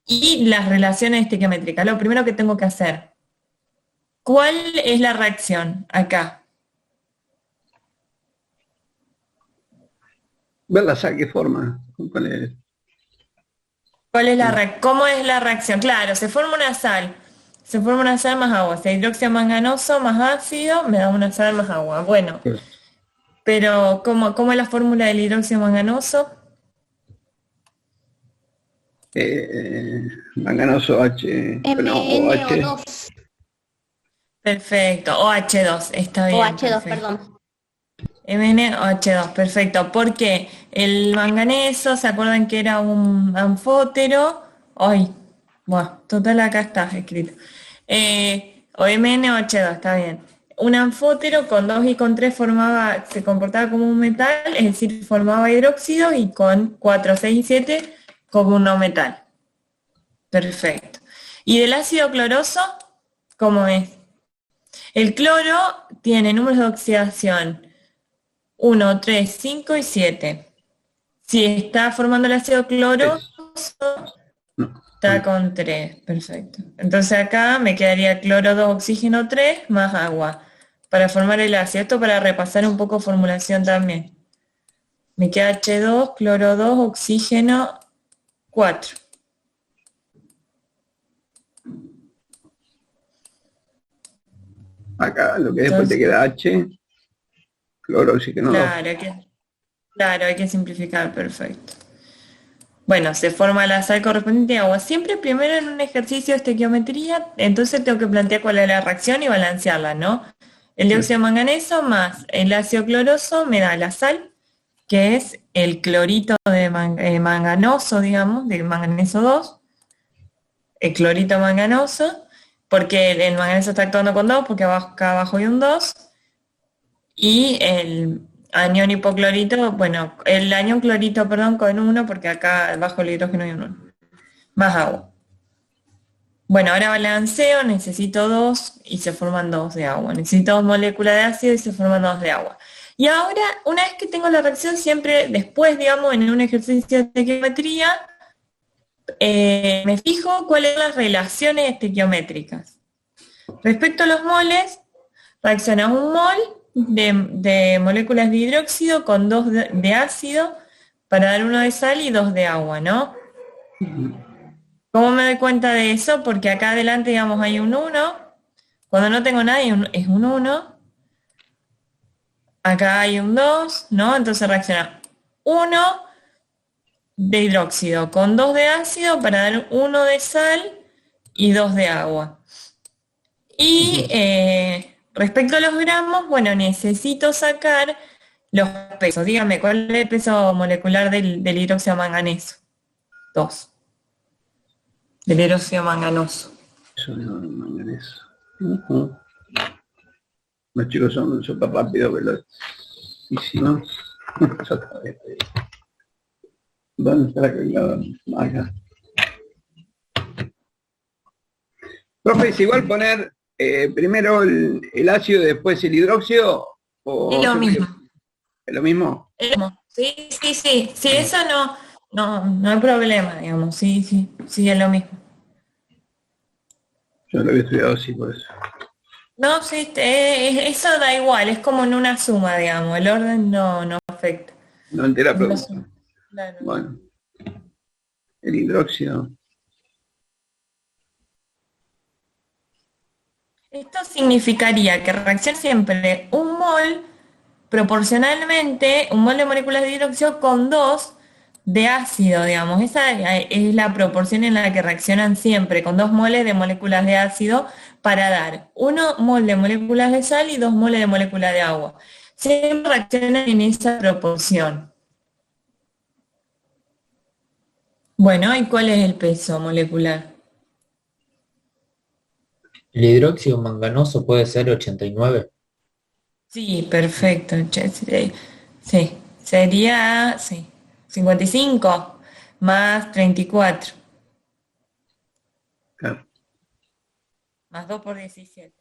y las relaciones estequiométricas. Lo primero que tengo que hacer, ¿cuál es la reacción acá? Ver la sal que forma. ¿Cómo es la reacción? Claro, se forma una sal más agua, si hidróxido manganoso más ácido, me da una sal más agua. Bueno, pero ¿cómo es la fórmula del hidróxido manganoso? Manganoso H, no, OH. MnO2 Perfecto, OH2, está o bien, H2, perfecto. perdón. MnOH2, perfecto, porque el manganeso, ¿se acuerdan que era un anfótero? Ay, bueno, total acá está escrito. O MnOH2, está bien. Un anfótero con 2 y con 3 se comportaba como un metal, es decir, formaba hidróxido y con 4, 6 y 7 como un no metal. Perfecto. ¿Y del ácido cloroso? ¿Cómo es? El cloro tiene números de oxidación 1, 3, 5 y 7. Si está formando el ácido cloroso, No, está con 3. Perfecto. Entonces acá me quedaría cloro 2, oxígeno 3 más agua para formar el ácido. Esto para repasar un poco formulación también. Me queda H2, cloro 2, oxígeno 4. acá lo que después te Entonces, queda H, cloro, oxígeno 2. claro, hay que simplificar, perfecto. Bueno, se forma la sal correspondiente a agua. Siempre primero en un ejercicio de estequiometría, entonces tengo que plantear cuál es la reacción y balancearla, ¿no? El Sí. dióxido de manganeso más el ácido cloroso me da la sal, que es el clorito de manganoso, digamos, de manganeso 2, el clorito manganoso, porque el manganeso está actuando con 2, porque acá abajo hay un 2, y el anión hipoclorito, bueno, el anión clorito, perdón, con 1, porque acá bajo el hidrógeno hay un 1. Más agua. Bueno, ahora balanceo, necesito 2 y se forman 2 de agua. Necesito 2 moléculas de ácido y se forman 2 de agua. Y ahora, una vez que tengo la reacción, siempre después, digamos, en un ejercicio de estequiometría, me fijo cuáles son las relaciones estequiométricas. Respecto a los moles, reacciona un mol de moléculas de hidróxido con 2 de ácido para dar 1 de sal y 2 de agua, ¿no? ¿Cómo me doy cuenta de eso? Porque acá adelante, digamos, hay un 1. Cuando no tengo nada es un 1. Acá hay un 2, ¿no? Entonces reacciona 1 de hidróxido con 2 de ácido para dar 1 de sal y 2 de agua. Y respecto a los gramos, bueno, necesito sacar los pesos. Dígame, ¿cuál es el peso molecular del hidróxido manganeso? 2. Del hidróxido manganoso. Eso no, manganeso. Los chicos son súper rápidos, velocísimos. ¿Dónde está la calculadora? Acá. Profe, ¿es igual poner primero el ácido y después el hidróxido? Es ¿O lo mismo. ¿Es lo mismo? Es lo mismo. Sí, sí, sí. Sí, eso no hay problema, digamos. Sí, sí, sí, es lo mismo. Yo lo había estudiado así, por eso. No, sí, eso da igual, es como en una suma, digamos. El orden no afecta. No entera Es una pregunta. suma. Claro. Bueno, el hidróxido. Esto significaría que reacciona siempre un mol proporcionalmente, un mol de moléculas de hidróxido con 2 de ácido, digamos. Esa es la proporción en la que reaccionan siempre, con 2 moles de moléculas de ácido para dar 1 mol de moléculas de sal y 2 moles de moléculas de agua. Siempre reaccionan en esa proporción. Bueno, ¿y cuál es el peso molecular? El hidróxido manganoso puede ser 89. Sí, perfecto. Sí, sería, sí, 55 más 34, Claro. más 2 por 17.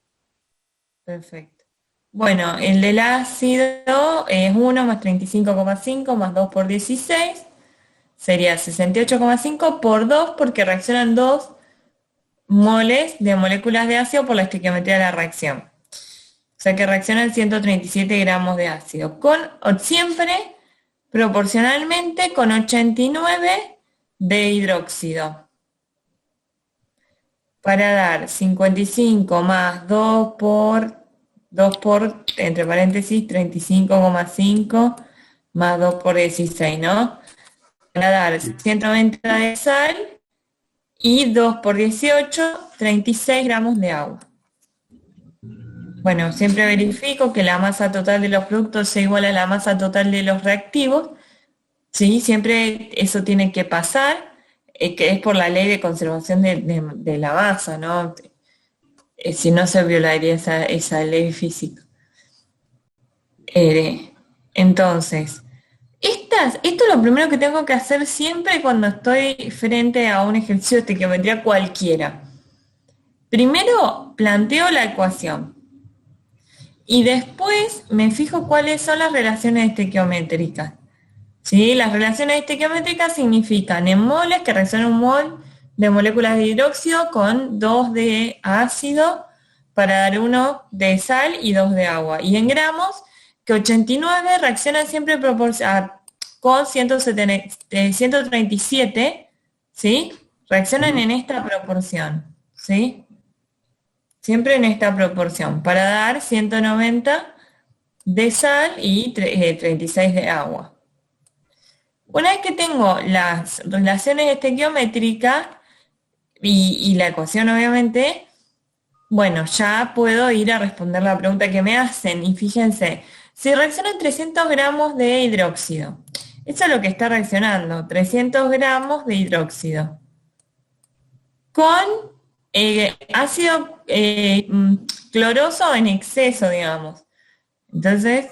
Perfecto. Bueno, el del ácido es 1 más 35,5 más 2 por 16, sería 68,5 por 2 porque reaccionan 2 moles de moléculas de ácido por la estequiometría de la reacción. O sea que reaccionan 137 gramos de ácido, siempre proporcionalmente con 89 de hidróxido, para dar 55 más 2 por, entre paréntesis, 35,5 más 2 por 16, ¿no? Para dar 190 de sal y 2 por 18, 36 gramos de agua. Bueno, siempre verifico que la masa total de los productos sea igual a la masa total de los reactivos. Sí, siempre eso tiene que pasar, que es por la ley de conservación de la masa, ¿no? Si no se violaría esa ley física. Entonces, esto es lo primero que tengo que hacer siempre cuando estoy frente a un ejercicio de estequiometría cualquiera. Primero planteo la ecuación y después me fijo cuáles son las relaciones estequiométricas. ¿Sí? Las relaciones estequiométricas significan en moles que reacciona un mol de moléculas de hidróxido con 2 de ácido para dar 1 de sal y 2 de agua. Y en gramos, que 89 reacciona siempre con 137, ¿sí? Reaccionan en esta proporción, ¿sí? Siempre en esta proporción, para dar 190 de sal y 36 de agua. Una vez que tengo las relaciones estequiométricas y la ecuación obviamente, bueno, ya puedo ir a responder la pregunta que me hacen. Y fíjense, si reaccionan 300 gramos de hidróxido, eso es lo que está reaccionando, 300 gramos de hidróxido, con ácido cloroso en exceso, digamos. Entonces,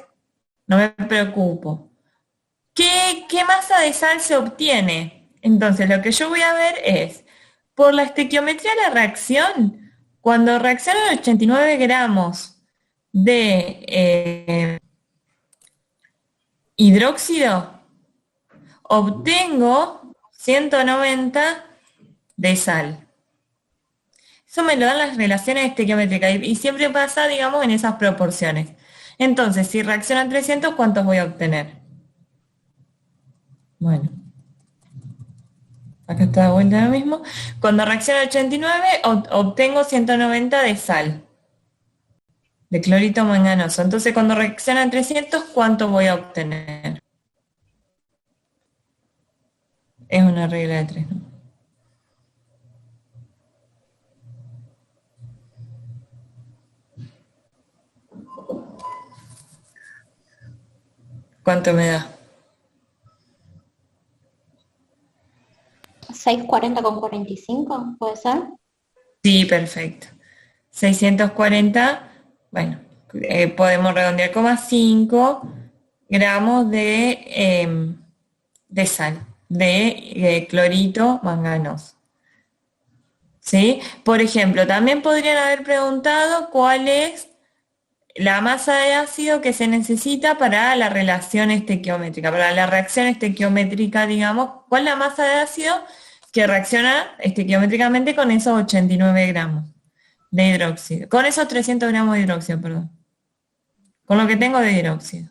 no me preocupo. ¿Qué masa de sal se obtiene? Entonces, lo que yo voy a ver es, por la estequiometría de la reacción, cuando reaccionan 89 gramos de hidróxido, obtengo 190 de sal. Eso me lo dan las relaciones estequiométricas y siempre pasa, digamos, en esas proporciones. Entonces, si reaccionan 300, ¿cuántos voy a obtener? Bueno, acá está de vuelta lo mismo. Cuando reacciona 89, obtengo 190 de sal, de clorito manganoso. Entonces, cuando reaccionan 300, ¿cuánto voy a obtener? Es una regla de 3, ¿no? ¿Cuánto me da? 640,45, ¿puede ser? Sí, perfecto. 640, bueno, podemos redondear 5 gramos de sal, de clorito manganoso. ¿Sí? Por ejemplo, también podrían haber preguntado cuál es la masa de ácido que se necesita para la relación estequiométrica, para la reacción estequiométrica, digamos, ¿cuál es la masa de ácido que reacciona estequiométricamente con esos 89 gramos de hidróxido? Con esos 300 gramos de hidróxido, perdón. Con lo que tengo de hidróxido.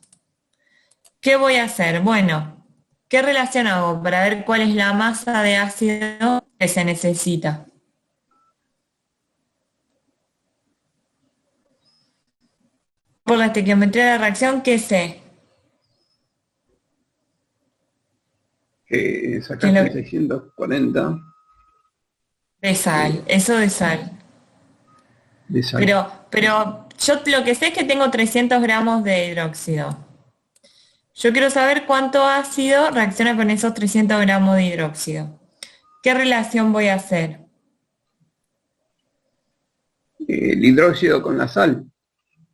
¿Qué voy a hacer? Bueno, ¿qué relación hago para ver cuál es la masa de ácido que se necesita? Por la estequiometría de la reacción, ¿qué sé? Sacaste 640 de sal, eso de sal. de sal. Pero yo lo que sé es que tengo 300 gramos de hidróxido. Yo quiero saber cuánto ácido reacciona con esos 300 gramos de hidróxido. ¿Qué relación voy a hacer? El hidróxido con la sal.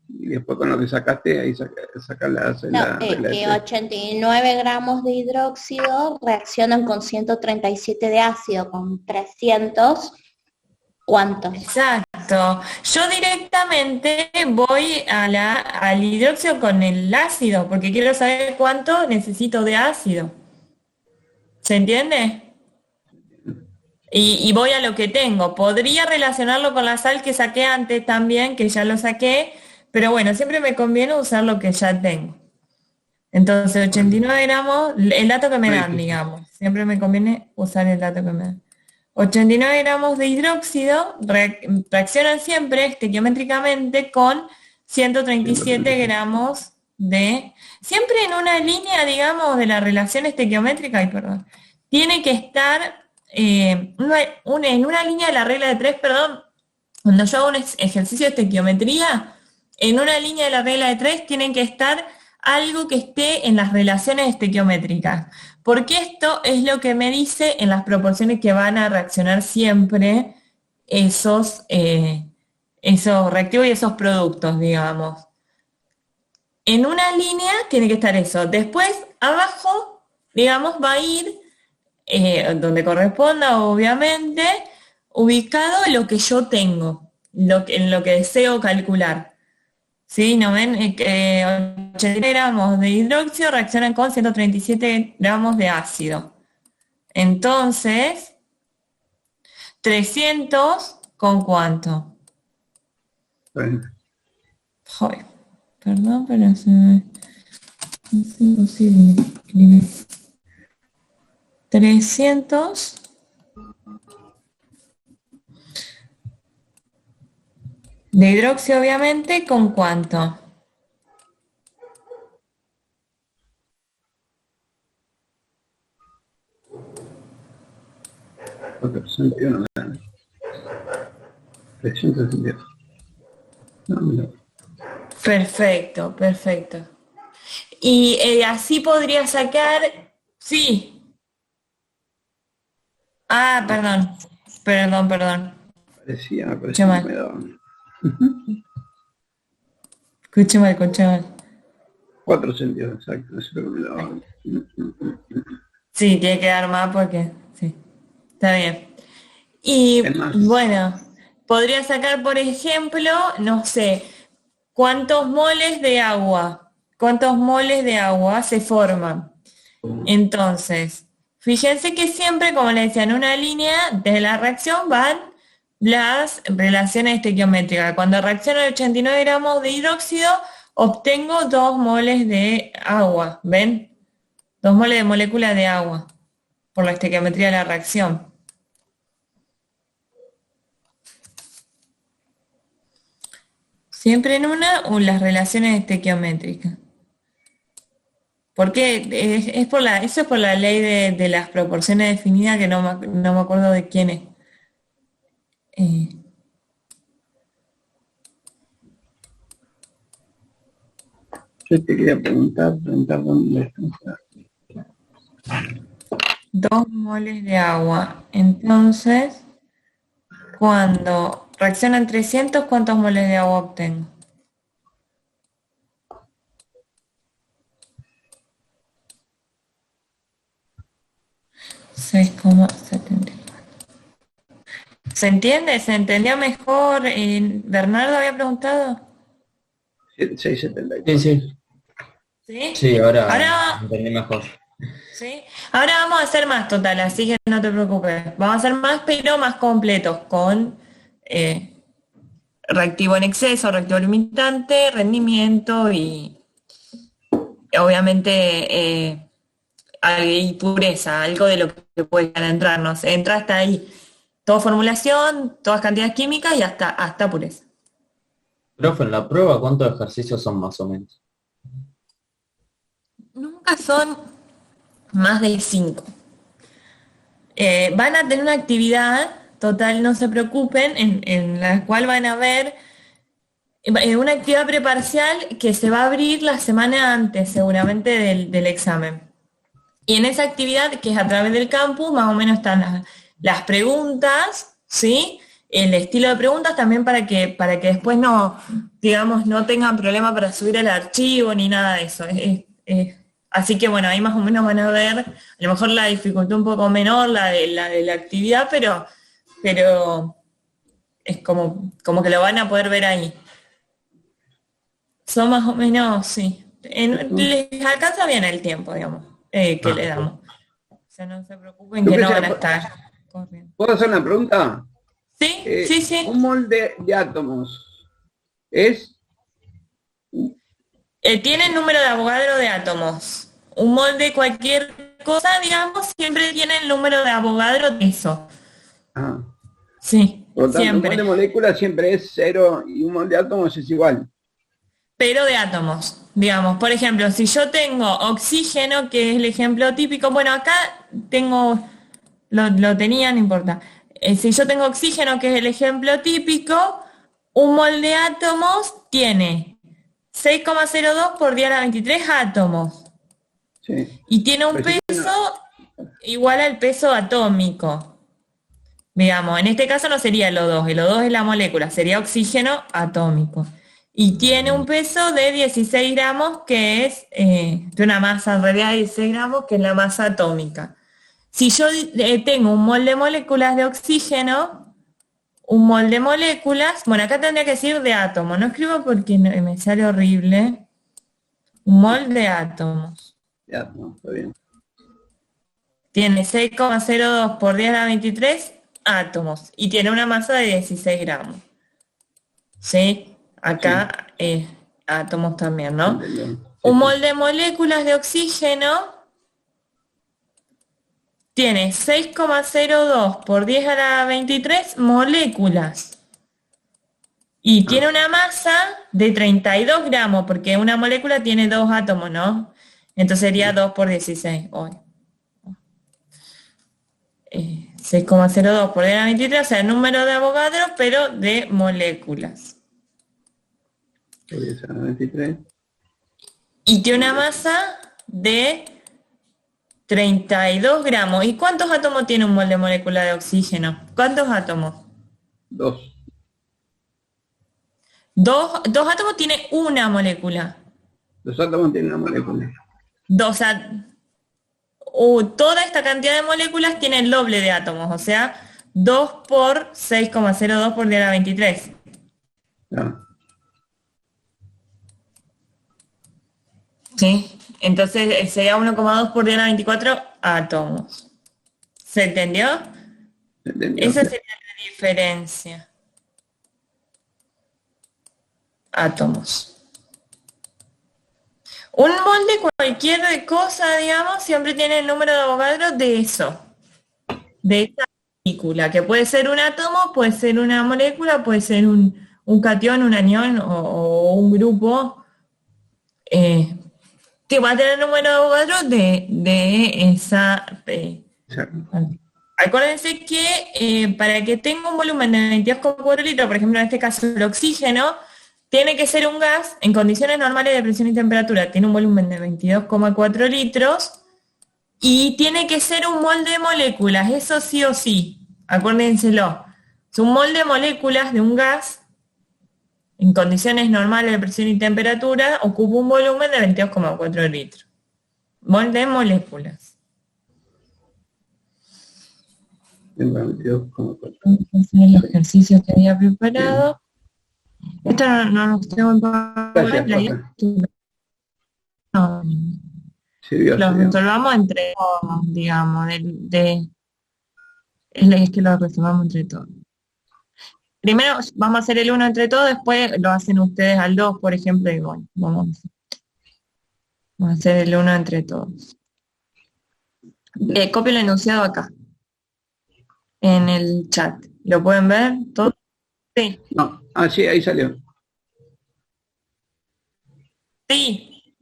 Y después con lo que sacaste, ahí sacas No, que 89 gramos de hidróxido reaccionan con 137 de ácido, con 300, ¿cuántos? Exacto. Yo directamente voy al hidróxido con el ácido, porque quiero saber cuánto necesito de ácido. ¿Se entiende? Y voy a lo que tengo. Podría relacionarlo con la sal que saqué antes también, que ya lo saqué, pero bueno, siempre me conviene usar lo que ya tengo. Entonces, 89 gramos, el dato que me dan, digamos. Siempre me conviene usar el dato que me dan. 89 gramos de hidróxido reaccionan siempre estequiométricamente con 137 gramos de... Siempre en una línea, digamos, de la relación estequiométrica, tiene que estar en una línea de la regla de 3, cuando yo hago un ejercicio de estequiometría, en una línea de la regla de 3 tienen que estar algo que esté en las relaciones estequiométricas, porque esto es lo que me dice en las proporciones que van a reaccionar siempre esos reactivos y esos productos, digamos. En una línea tiene que estar eso. Después, abajo, digamos, va a ir, donde corresponda, obviamente, ubicado lo que yo tengo, en lo que deseo calcular. ¿Sí? ¿No ven? 80 gramos de hidróxido reaccionan con 137 gramos de ácido. Entonces, 300 ¿con cuánto? Joder, perdón, pero es imposible escribir. 300 de hidróxido, obviamente, ¿con cuánto? Perfecto, perfecto. Y así podría sacar, sí. Ah, perdón. Parecía Escuché mal. que me daban. Escuché mal. 4 centímetros, exacto, eso es lo que me daban. Sí, tiene que dar más porque, sí, está bien. Y bueno, podría sacar, por ejemplo, no sé, ¿cuántos moles de agua se forman? Entonces, fíjense que siempre, como les decía, en una línea de la reacción van las relaciones estequiométricas. Cuando reacciona 89 gramos de hidróxido, obtengo 2 moles de agua, ¿ven? 2 moles de molécula de agua, por la estequiometría de la reacción. Siempre en una o las relaciones estequiométricas. Porque eso es por la ley de las proporciones definidas, que no me acuerdo de quién es. Yo te quería preguntar dónde está. 2 moles de agua. Entonces, cuando reaccionan 300, ¿cuántos moles de agua obtengo? $6,74. ¿Se entiende? ¿Se entendía mejor? ¿Bernardo había preguntado? 6,74. Sí. ¿Sí? Sí, ahora entendí mejor. ¿Sí? Ahora vamos a hacer más total, así que no te preocupes. Vamos a hacer más, pero más completos, con reactivo en exceso, reactivo limitante, rendimiento y obviamente y pureza, algo de lo que puede entrarnos. Entra hasta ahí. Toda formulación, todas cantidades químicas y hasta pureza. Profe, en la prueba, ¿cuántos ejercicios son más o menos? Nunca son más de 5. Van a tener una actividad, total, no se preocupen, en la cual van a ver una actividad preparcial que se va a abrir la semana antes, seguramente, del examen. Y en esa actividad, que es a través del campus, más o menos están las preguntas, ¿sí? El estilo de preguntas también para que después no tengan problema para subir el archivo ni nada de eso. Así que bueno, ahí más o menos van a ver, a lo mejor la dificultad un poco menor, la de la actividad, pero es como que lo van a poder ver ahí. Son más o menos, sí. Les alcanza bien el tiempo, digamos, que le damos. sea, no se preocupen que no van a estar corriendo. ¿Puedo hacer una pregunta? Sí, sí. Un molde de átomos es... Tiene el número de Avogadro de átomos. Un molde, cualquier cosa, digamos, siempre tiene el número de Avogadro de eso. Ah. Sí, Por lo tanto, siempre. un molde de moléculas siempre es 0 y un molde de átomos es igual. Pero de átomos, digamos. Por ejemplo, si yo tengo oxígeno, que es el ejemplo típico, bueno, acá tengo, lo tenía, no importa. Si yo tengo oxígeno, que es el ejemplo típico, un mol de átomos tiene 6,02 por 10 a la 23 átomos. Sí. Y tiene un peso igual al peso atómico. Digamos, en este caso no sería el O2, el O2 es la molécula, sería oxígeno atómico. Y tiene un peso de 16 gramos, que es de una masa en realidad de 16 gramos, que es la masa atómica. Si yo tengo un mol de moléculas de oxígeno, un mol de moléculas, bueno, acá tendría que decir de átomo, no escribo porque me sale horrible. Un mol de átomos. Ya, no, está bien. Tiene 6,02 por 10 a la 23 átomos y tiene una masa de 16 gramos. ¿Sí? Acá átomos también, ¿no? Sí, Un mol de moléculas de oxígeno tiene 6,02 por 10 a la 23 moléculas. Y tiene una masa de 32 gramos, porque una molécula tiene 2 átomos, ¿no? Entonces sería 2 por 16 hoy. 6,02 por 10 a la 23, o sea, el número de Avogadro, pero de moléculas. 10 a la 23. Y tiene una masa de 32 gramos. ¿Y cuántos átomos tiene un mol de molécula de oxígeno? ¿Cuántos átomos? 2. Dos átomos tiene una molécula. Los átomos tienen una molécula. Toda esta cantidad de moléculas tiene el doble de átomos, o sea, 2 por 6,02 por 10 a la 23. No. ¿Sí? Entonces sería 1,2 por 10 a la 24 átomos. ¿Se entendió? Esa sería la diferencia. Átomos. Un mol de cualquier cosa, digamos, siempre tiene el número de Avogadro de eso. De esta partícula, que puede ser un átomo, puede ser una molécula, puede ser un catión, un anión o un grupo que va a tener el número de Avogadro de esa... Acuérdense que para que tenga un volumen de 22,4 litros, por ejemplo en este caso el oxígeno, tiene que ser un gas en condiciones normales de presión y temperatura, tiene un volumen de 22,4 litros y tiene que ser un mol de moléculas, eso sí o sí, acuérdenselo. Es un mol de moléculas de un gas en condiciones normales de presión y temperatura, ocupa un volumen de 22,4 litros. Mol de moléculas. 22,4. Los ejercicios que había preparado. Esto no los tengo en Gracias, no, los resolvamos entre todos, digamos, es que lo resolvamos entre todos. Primero vamos a hacer el 1 entre todos, después lo hacen ustedes al 2, por ejemplo, y bueno, vamos a hacer el 1 entre todos. Copio el enunciado acá, en el chat. ¿Lo pueden ver todo? Sí. No, sí, ahí salió. Sí.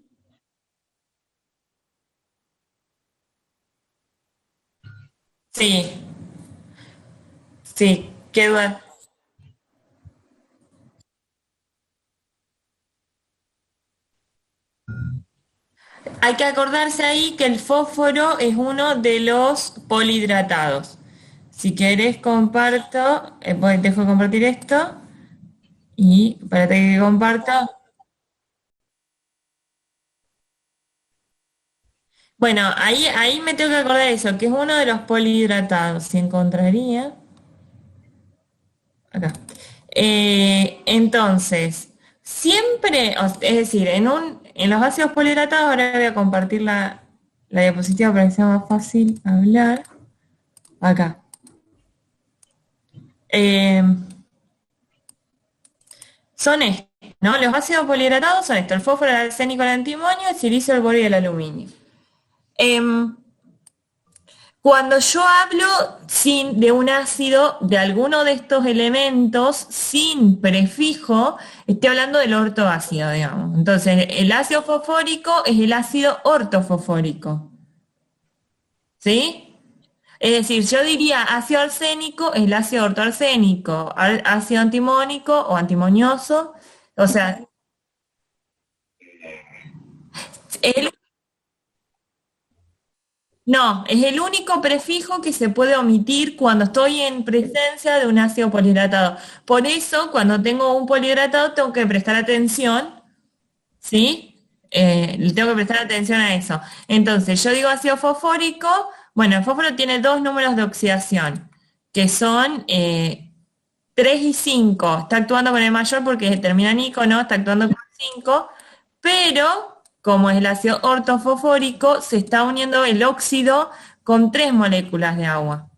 Sí. Sí, qué duda. Hay que acordarse ahí que el fósforo es uno de los polihidratados. Si querés comparto, dejo de compartir esto y para que comparto. Bueno, ahí me tengo que acordar eso, que es uno de los polihidratados. Si encontraría. Acá. Entonces, siempre, es decir, en los ácidos polihidratados, ahora voy a compartir la la diapositiva para que sea más fácil hablar. Acá. Son estos, ¿no? Los ácidos polihidratados son estos: el fósforo, el arsénico, el antimonio, el silicio, el borio y el aluminio. Cuando yo hablo de un ácido, de alguno de estos elementos, sin prefijo, estoy hablando del ortoácido, digamos. Entonces, el ácido fosfórico es el ácido ortofosfórico. ¿Sí? Es decir, yo diría ácido arsénico es el ácido ortoarsénico, ácido antimónico o antimonioso. O sea, el No, es el único prefijo que se puede omitir cuando estoy en presencia de un ácido polihidratado. Por eso, cuando tengo un polihidratado, tengo que prestar atención, ¿sí? Le tengo que prestar atención a eso. Entonces, yo digo ácido fosfórico. Bueno, el fósforo tiene dos números de oxidación, que son 3 y 5. Está actuando con el mayor porque termina en ico, ¿no? Está actuando con 5, pero como es el ácido ortofosfórico, se está uniendo el óxido con 3 moléculas de agua.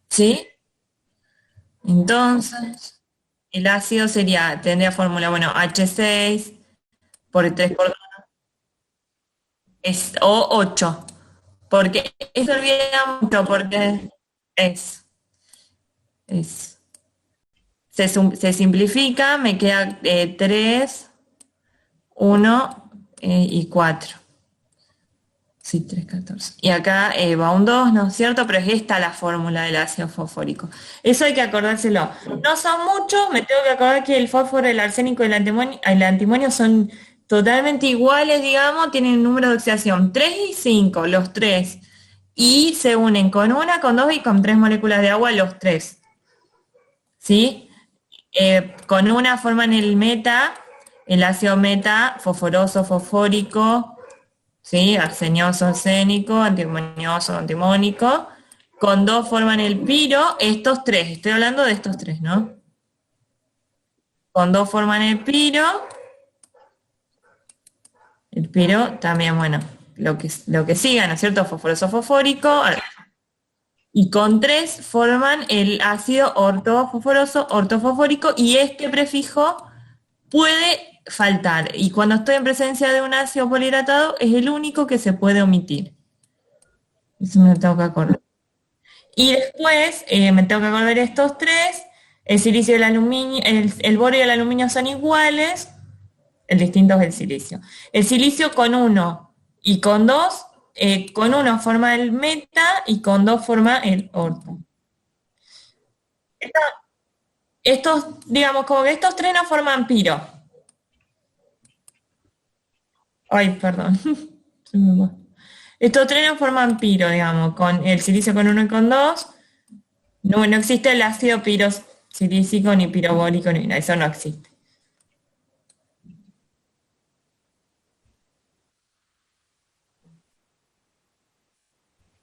¿Sí? Entonces, el ácido tendría fórmula, bueno, H6 por 3 por 2 o 8, porque eso olvida mucho, porque es, es. Se simplifica, me queda 3, 1 y 4. Sí, 3, 14. Y acá va un 2, ¿no es cierto? Pero es esta la fórmula del ácido fosfórico. Eso hay que acordárselo. No son muchos, me tengo que acordar que el fósforo, el arsénico y el antimonio son totalmente iguales, digamos, tienen número de oxidación 3 y 5, los tres. Y se unen con una, con dos y con 3 moléculas de agua, los tres. ¿Sí? Con una forman el ácido meta, fosforoso, fosfórico, ¿sí? Arsenioso, arsénico, antimonioso, antimónico. Con dos forman el piro, estos tres, estoy hablando de estos tres, ¿no? Con dos forman el piro también, bueno, lo que siga, ¿no es cierto? Fosforoso, fosfórico. Y con tres forman el ácido ortofosforoso, ortofosfórico, y este prefijo puede faltar. Y cuando estoy en presencia de un ácido polihidratado, es el único que se puede omitir. Eso me lo tengo que acordar. Y después me tengo que acordar estos tres: el silicio y el aluminio, el borio y el aluminio son iguales, el distinto es el silicio. El silicio con uno y con dos, con uno forma el meta y con dos forma el orto. Estos, digamos, como que estos tres no forman piro. Ay, perdón. Se me va. Estos tres no forman piro, digamos, con el silicio con uno y con dos. No, no existe el ácido pirosilícico ni pirobórico, ni nada, eso no existe.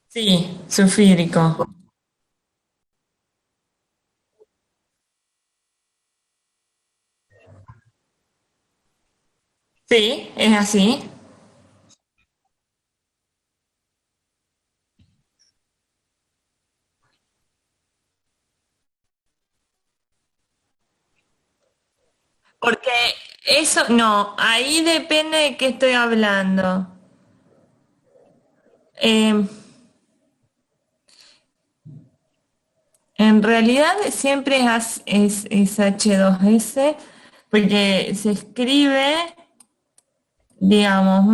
Sí, sulfídrico. Sí, es así. Porque eso, no, ahí depende de qué estoy hablando. Eh, en realidad siempre es H2S, porque se escribe, digamos,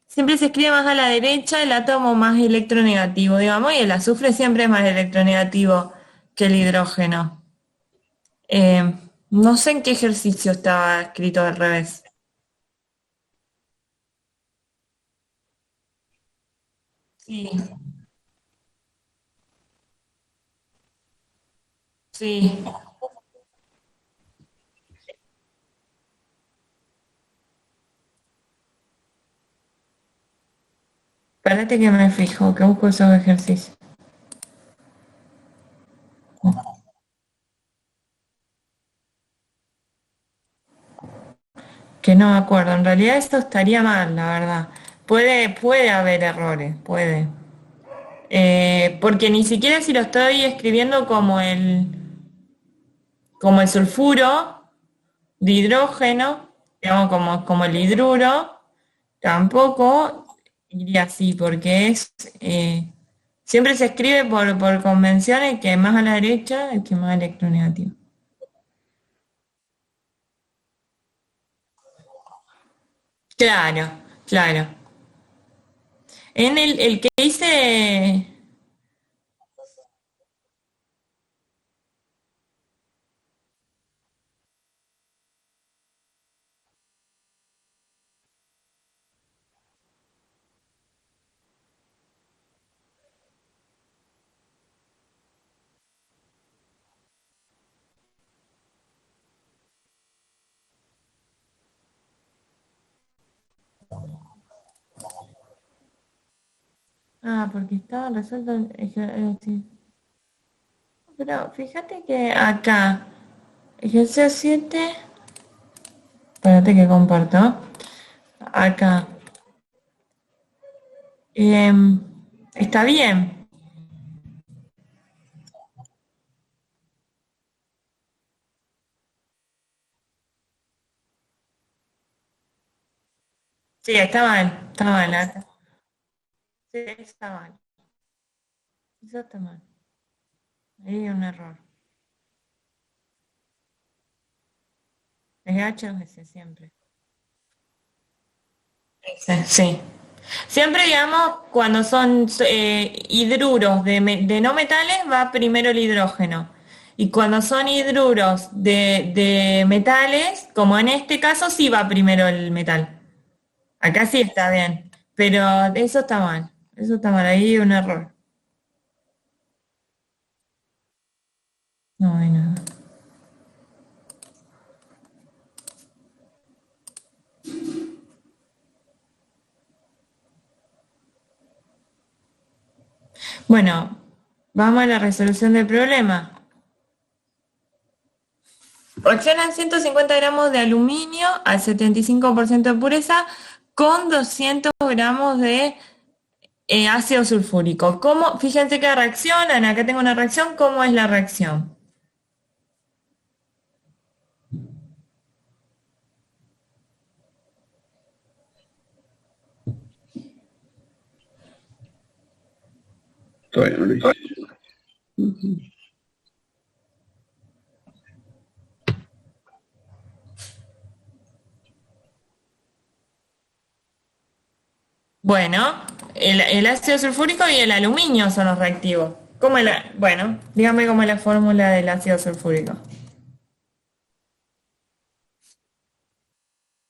siempre se escribe más a la derecha el átomo más electronegativo, digamos, y el azufre siempre es más electronegativo que el hidrógeno. No sé en qué ejercicio estaba escrito al revés. Sí, sí. Espérate que me fijo, que busco esos ejercicios. Ok. que no me acuerdo. En realidad esto estaría mal, la verdad. Puede haber errores, puede. Porque ni siquiera si lo estoy escribiendo como el sulfuro de hidrógeno, digamos como el hidruro, tampoco iría así, porque siempre se escribe por convenciones que más a la derecha es que más electronegativo. Claro, claro. En el que hice, porque estaba resuelto sí. Pero fíjate que acá, ejercicio 7, espérate que comparto. Acá. Está bien. Sí, está mal acá. Sí, está mal. Eso está mal. Ahí hay un error. Es H o S siempre. Sí, sí. Siempre, digamos, cuando son hidruros de no metales, va primero el hidrógeno. Y cuando son hidruros de metales, como en este caso, sí va primero el metal. Acá sí está bien, pero eso está mal. Eso está mal, ahí hay un error. No hay nada. Bueno, vamos a la resolución del problema. Fraccionan 150 gramos de aluminio al 75% de pureza con 200 gramos de ácido sulfúrico. ¿Cómo? Fíjense que reaccionan, acá tengo una reacción, ¿cómo es la reacción? Todavía no lo hice. Bueno, el ácido sulfúrico y el aluminio son los reactivos. Bueno, dígame cómo es la fórmula del ácido sulfúrico.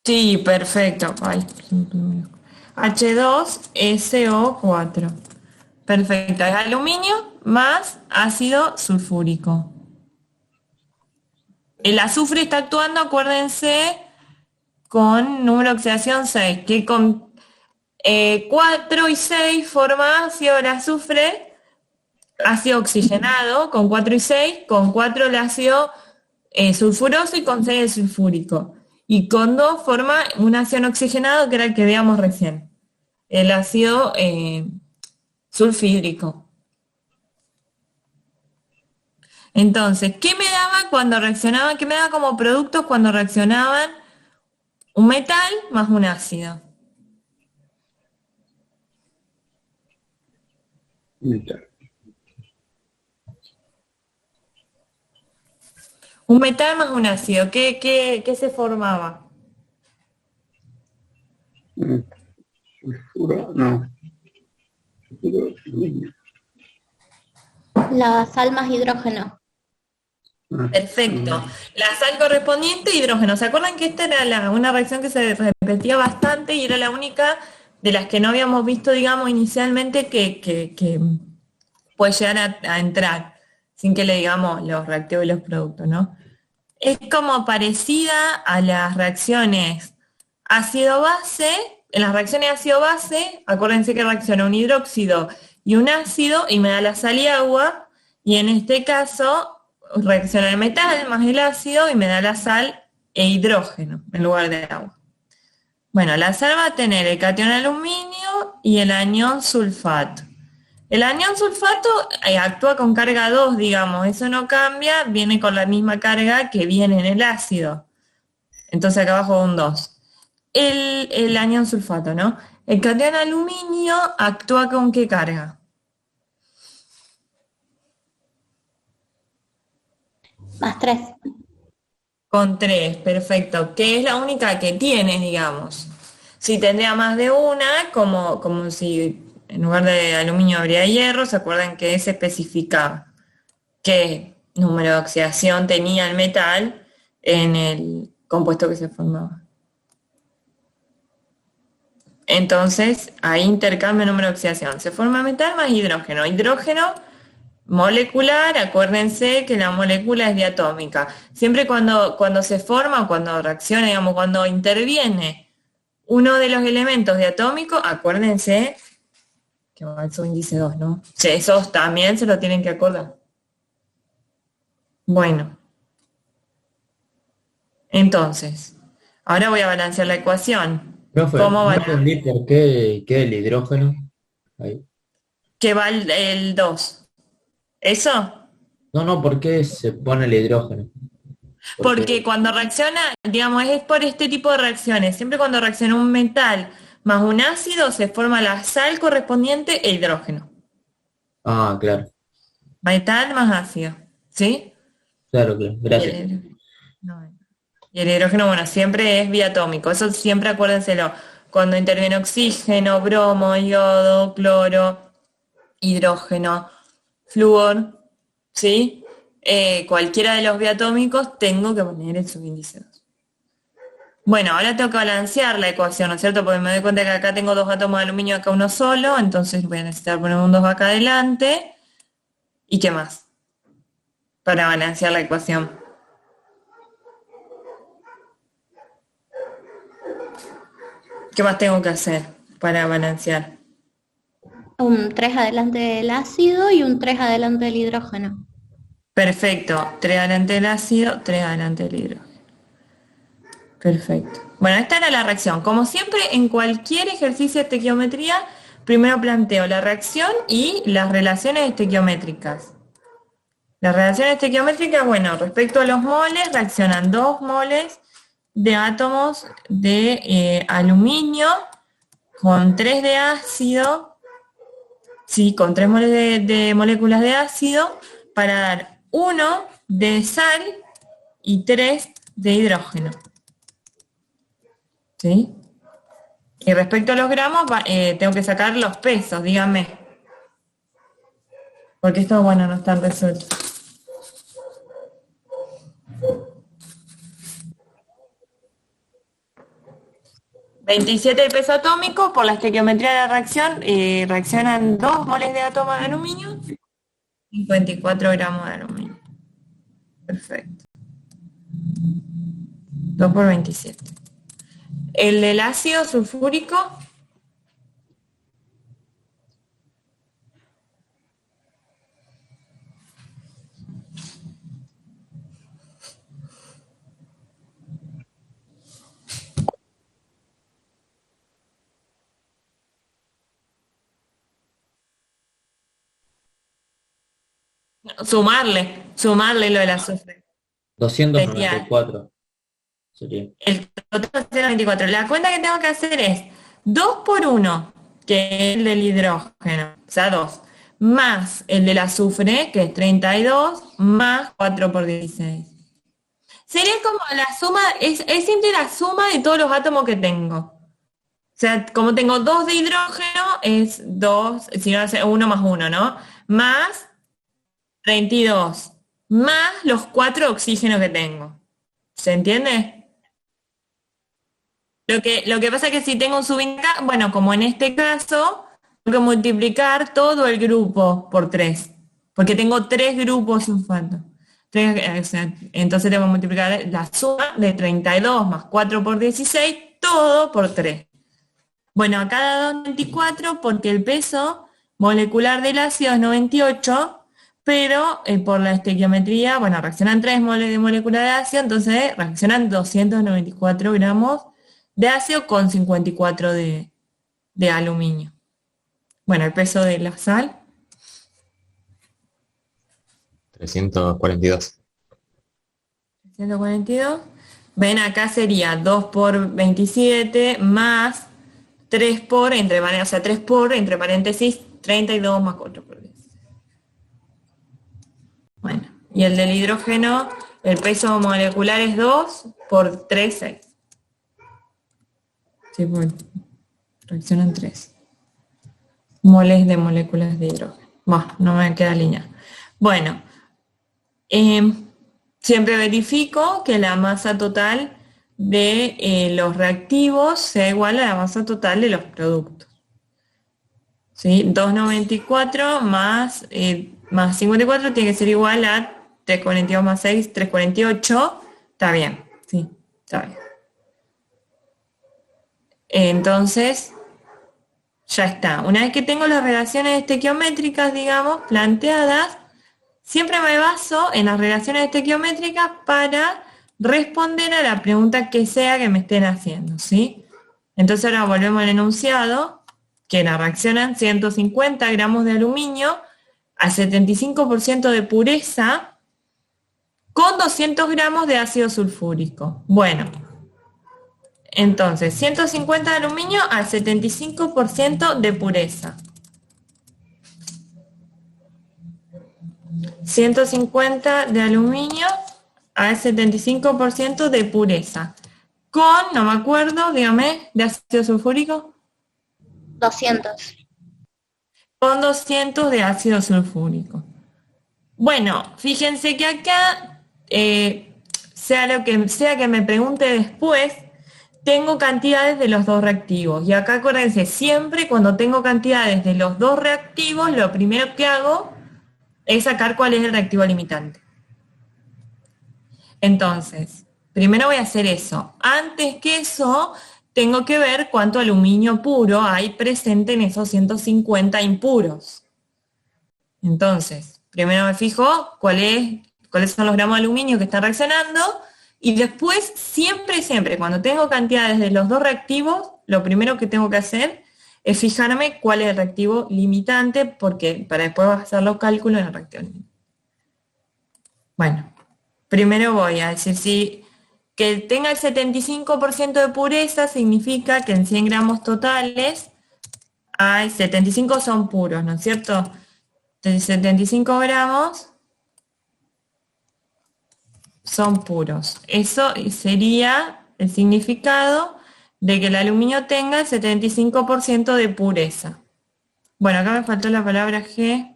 Sí, perfecto. Ay, H2SO4. Perfecto, es aluminio más ácido sulfúrico. El azufre está actuando, acuérdense, con número de oxidación 6, que con 4 y 6 forma ácido el azufre, ácido oxigenado, con 4 y 6, con 4 el ácido sulfuroso y con 6 el sulfúrico. Y con 2 forma un ácido no oxigenado, que era el que veíamos recién, el ácido sulfídrico. Entonces, ¿qué me daba cuando reaccionaban? ¿Qué me daba como productos cuando reaccionaban un metal más un ácido? Metal. Un metal más un ácido, ¿qué se formaba? Sulfuro, no. Sulfuro, aluminio. La sal más hidrógeno. Perfecto. La sal correspondiente, hidrógeno. ¿Se acuerdan que esta era una reacción que se repetía bastante y era la única de las que no habíamos visto, digamos, inicialmente que puede llegar a entrar sin que le digamos los reactivos y los productos, ¿no? Es como parecida a las reacciones ácido-base. En las reacciones ácido-base, acuérdense que reacciona un hidróxido y un ácido y me da la sal y agua, y en este caso reacciona el metal más el ácido y me da la sal e hidrógeno en lugar de agua. Bueno, la sal va a tener el catión aluminio y el anión sulfato. El anión sulfato actúa con carga 2, digamos, eso no cambia, viene con la misma carga que viene en el ácido. Entonces acá abajo un 2. El anión sulfato, ¿no? El catión aluminio actúa con ¿qué carga? Más 3. Con 3, perfecto. Que es la única que tiene, digamos. Si tendría más de una, como si en lugar de aluminio habría hierro, ¿se acuerdan que se especificaba qué número de oxidación tenía el metal en el compuesto que se formaba? Entonces, ahí intercambio número de oxidación. Se forma metal más hidrógeno. Hidrógeno molecular, acuérdense que la molécula es diatómica. Siempre cuando se forma, cuando reacciona, digamos, cuando interviene uno de los elementos diatómicos, acuérdense que va al subíndice 2, ¿no? Sí, esos también se lo tienen que acordar. Bueno. Entonces, ahora voy a balancear la ecuación. Profe, ¿Cómo no va? entendí por qué el hidrógeno. Ahí. Que va el 2. ¿Eso? No, ¿por qué se pone el hidrógeno? Porque cuando reacciona, digamos, es por este tipo de reacciones. Siempre cuando reacciona un metal más un ácido, se forma la sal correspondiente e hidrógeno. Ah, claro. Metal más ácido, ¿sí? Claro, gracias. Y el hidrógeno, bueno, siempre es biatómico. Eso siempre acuérdenselo. Cuando interviene oxígeno, bromo, yodo, cloro, hidrógeno, flúor, ¿sí? Cualquiera de los biatómicos tengo que poner el subíndice 2. Bueno, ahora tengo que balancear la ecuación, ¿no es cierto? Porque me doy cuenta que acá tengo 2 átomos de aluminio, acá uno solo, entonces voy a necesitar poner un 2 acá adelante. ¿Y qué más? Para balancear la ecuación. ¿Qué más tengo que hacer para balancear? Un 3 adelante del ácido y un 3 adelante del hidrógeno. Perfecto. 3 adelante del ácido, 3 adelante del hidrógeno. Perfecto. Bueno, esta era la reacción. Como siempre, en cualquier ejercicio de estequiometría, primero planteo la reacción y las relaciones estequiométricas. Las relaciones estequiométricas, bueno, respecto a los moles, reaccionan 2 moles de átomos de aluminio con 3 de ácido, sí, con 3 moles de moléculas de ácido, para dar 1 de sal y 3 de hidrógeno. ¿Sí? Y respecto a los gramos, tengo que sacar los pesos, díganme. Porque esto, bueno, no está resuelto. $27 el peso atómico. Por la estequiometría de la reacción, reaccionan 2 moles de átomo de aluminio, 54 gramos de aluminio. Perfecto. 2 por 27. El del ácido sulfúrico, sumarle lo del azufre. 294 sería. El total será 24. La cuenta que tengo que hacer es 2 por 1, que es el del hidrógeno, o sea, 2, más el del azufre, que es 32, más 4 por 16. Sería como la suma, es simple la suma de todos los átomos que tengo. O sea, como tengo 2 de hidrógeno, es 2, si no hace 1 más 1, ¿no? Más 32, más los 4 oxígenos que tengo. ¿Se entiende? Lo que pasa es que si tengo un subíndice, bueno, como en este caso, tengo que multiplicar todo el grupo por 3, porque tengo 3 grupos sulfato. Entonces tengo que multiplicar la suma de 32 más 4 por 16, todo por 3. Bueno, acá da 24 porque el peso molecular del ácido es 98, pero por la estequiometría, bueno, reaccionan 3 moles de molécula de ácido, entonces reaccionan 294 gramos de ácido con 54 de aluminio. Bueno, el peso de la sal, 342. 142. Ven, acá sería 2 por 27 más 3 por, entre paréntesis, o sea, 3 por, entre paréntesis, 32 más 4 por 10. Bueno, y el del hidrógeno, el peso molecular es 2 por 3, 6. Sí, pues reaccionan 3 moles de moléculas de hidrógeno. Bueno, no me queda línea. Bueno, siempre verifico que la masa total de los reactivos sea igual a la masa total de los productos. ¿Sí? 294 más 54 tiene que ser igual a 342 más 6, 348. Está bien, sí, está bien. Entonces, ya está. Una vez que tengo las relaciones estequiométricas, digamos, planteadas, siempre me baso en las relaciones estequiométricas para responder a la pregunta que sea que me estén haciendo, ¿sí? Entonces ahora volvemos al enunciado, que la reaccionan 150 gramos de aluminio a 75% de pureza con 200 gramos de ácido sulfúrico. Bueno, entonces 150 de aluminio al 75% de pureza. 150 de aluminio al 75% de pureza. Con, no me acuerdo, dígame, de ácido sulfúrico. 200. Con 200 de ácido sulfúrico. Bueno, fíjense que acá, sea lo que sea que me pregunte después, tengo cantidades de los dos reactivos. Y acá acuérdense, siempre cuando tengo cantidades de los dos reactivos, lo primero que hago es sacar cuál es el reactivo limitante. Entonces, primero voy a hacer eso. Antes que eso, tengo que ver cuánto aluminio puro hay presente en esos 150 impuros. Entonces, primero me fijo cuáles son los gramos de aluminio que están reaccionando, y después, siempre, cuando tengo cantidades de los dos reactivos, lo primero que tengo que hacer es fijarme cuál es el reactivo limitante, porque para después hacer los cálculos en el reactivo limitante. Bueno, primero voy a decir si que tenga el 75% de pureza significa que en 100 gramos totales hay 75 son puros, ¿no es cierto? De 75 gramos son puros. Eso sería el significado de que el aluminio tenga el 75% de pureza. Bueno, acá me faltó la palabra G,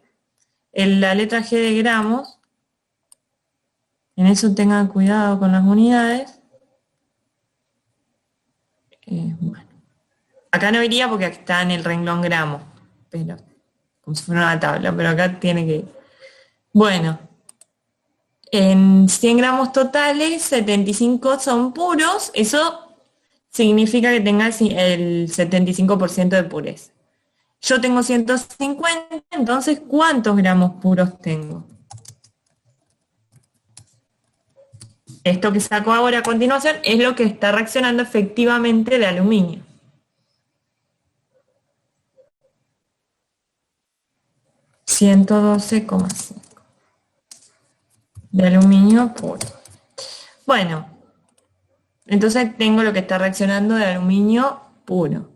la letra G de gramos. En eso tengan cuidado con las unidades. Bueno. Acá no iría porque está en el renglón gramo, pero como si fuera una tabla, pero acá tiene que ir. Bueno, en 100 gramos totales, 75 son puros, eso significa que tenga el 75% de pureza. Yo tengo 150, entonces, ¿cuántos gramos puros tengo? Esto que saco ahora a continuación es lo que está reaccionando efectivamente de aluminio. $112,5 de aluminio puro. Bueno, entonces tengo lo que está reaccionando de aluminio puro.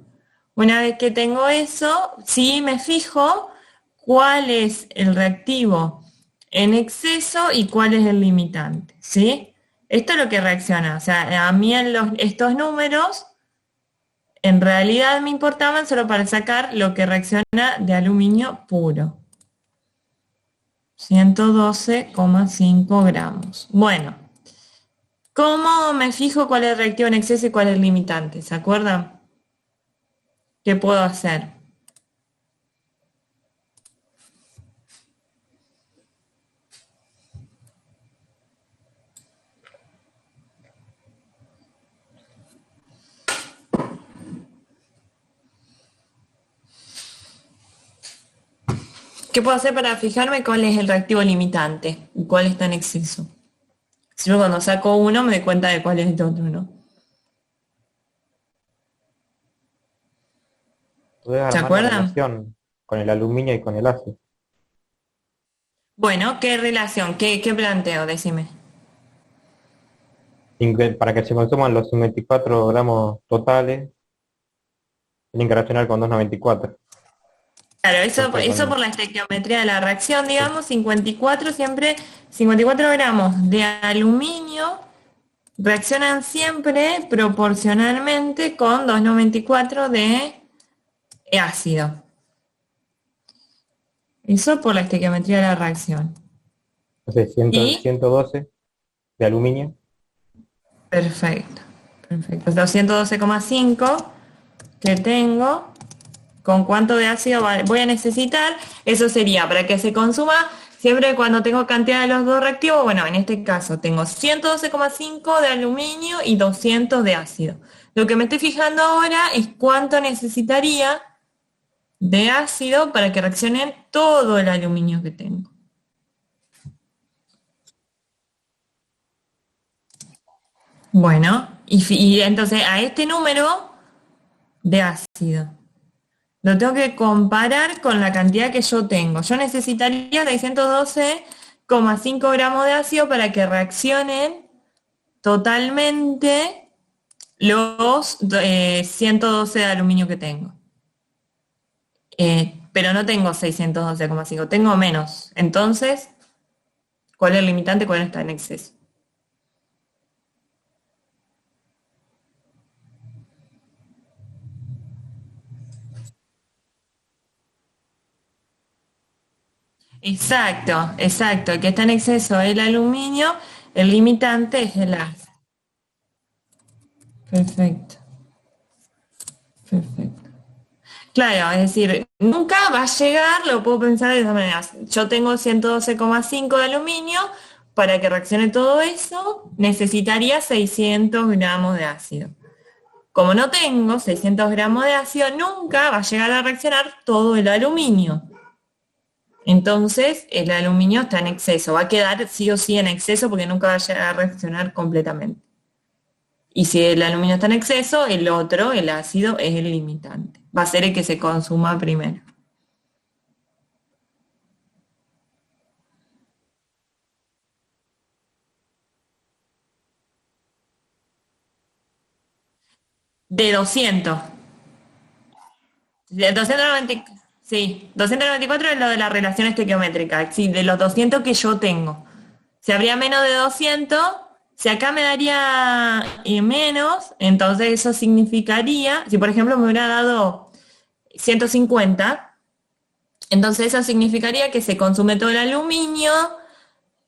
Una vez que tengo eso, sí me fijo cuál es el reactivo en exceso y cuál es el limitante, ¿sí? Esto es lo que reacciona. O sea, a mí estos números en realidad me importaban solo para sacar lo que reacciona de aluminio puro. 112,5 gramos. Bueno, ¿cómo me fijo cuál es el reactivo en exceso y cuál es el limitante? ¿Se acuerdan? ¿Qué puedo hacer? ¿Qué puedo hacer para fijarme cuál es el reactivo limitante y cuál está en exceso? Si yo cuando saco uno me doy cuenta de cuál es el otro, ¿no? Podés ¿Se armar la acuerdan? relación con el aluminio y con el ácido. Bueno, ¿qué relación? ¿Qué planteo? Decime. Para que se consuman los 54 gramos totales, tienen que reaccionar con 294. Claro, eso, Entonces, eso por la estequiometría de la reacción, digamos, 54 siempre, 54 gramos de aluminio reaccionan siempre proporcionalmente con 294 de ácido. Eso por la estequiometría de la reacción. entonces Y, 112 de aluminio. perfecto, perfecto. 212,5 que tengo, ¿con cuánto de ácido voy a necesitar? Eso sería para que se consuma siempre cuando tengo cantidad de los dos reactivos. Bueno, en este caso tengo 112,5 de aluminio y 200 de ácido. Lo que me estoy fijando ahora es cuánto necesitaría de ácido para que reaccione todo el aluminio que tengo. Bueno, y entonces a este número de ácido lo tengo que comparar con la cantidad que yo tengo. Yo necesitaría 612,5 gramos de ácido para que reaccionen totalmente los 112 de aluminio que tengo. Pero no tengo 612,5, tengo menos. Entonces, ¿cuál es el limitante? ¿Cuál está en exceso? Exacto, exacto. El que está en exceso es el aluminio, el limitante es el ácido. Perfecto, perfecto. Claro, es decir, nunca va a llegar, lo puedo pensar de esa manera. Yo tengo 112,5 de aluminio, para que reaccione todo eso, necesitaría 600 gramos de ácido. Como no tengo 600 gramos de ácido, nunca va a llegar a reaccionar todo el aluminio. Entonces, el aluminio está en exceso, va a quedar sí o sí en exceso porque nunca va a llegar a reaccionar completamente. Y si el aluminio está en exceso, el otro, el ácido, es el limitante. Va a ser el que se consuma primero. De 200. De 290, sí, 294 es lo de la relación estequiométrica. Sí, de los 200 que yo tengo. Si habría menos de 200, si acá me daría menos, entonces eso significaría, si por ejemplo me hubiera dado 150, entonces eso significaría que se consume todo el aluminio,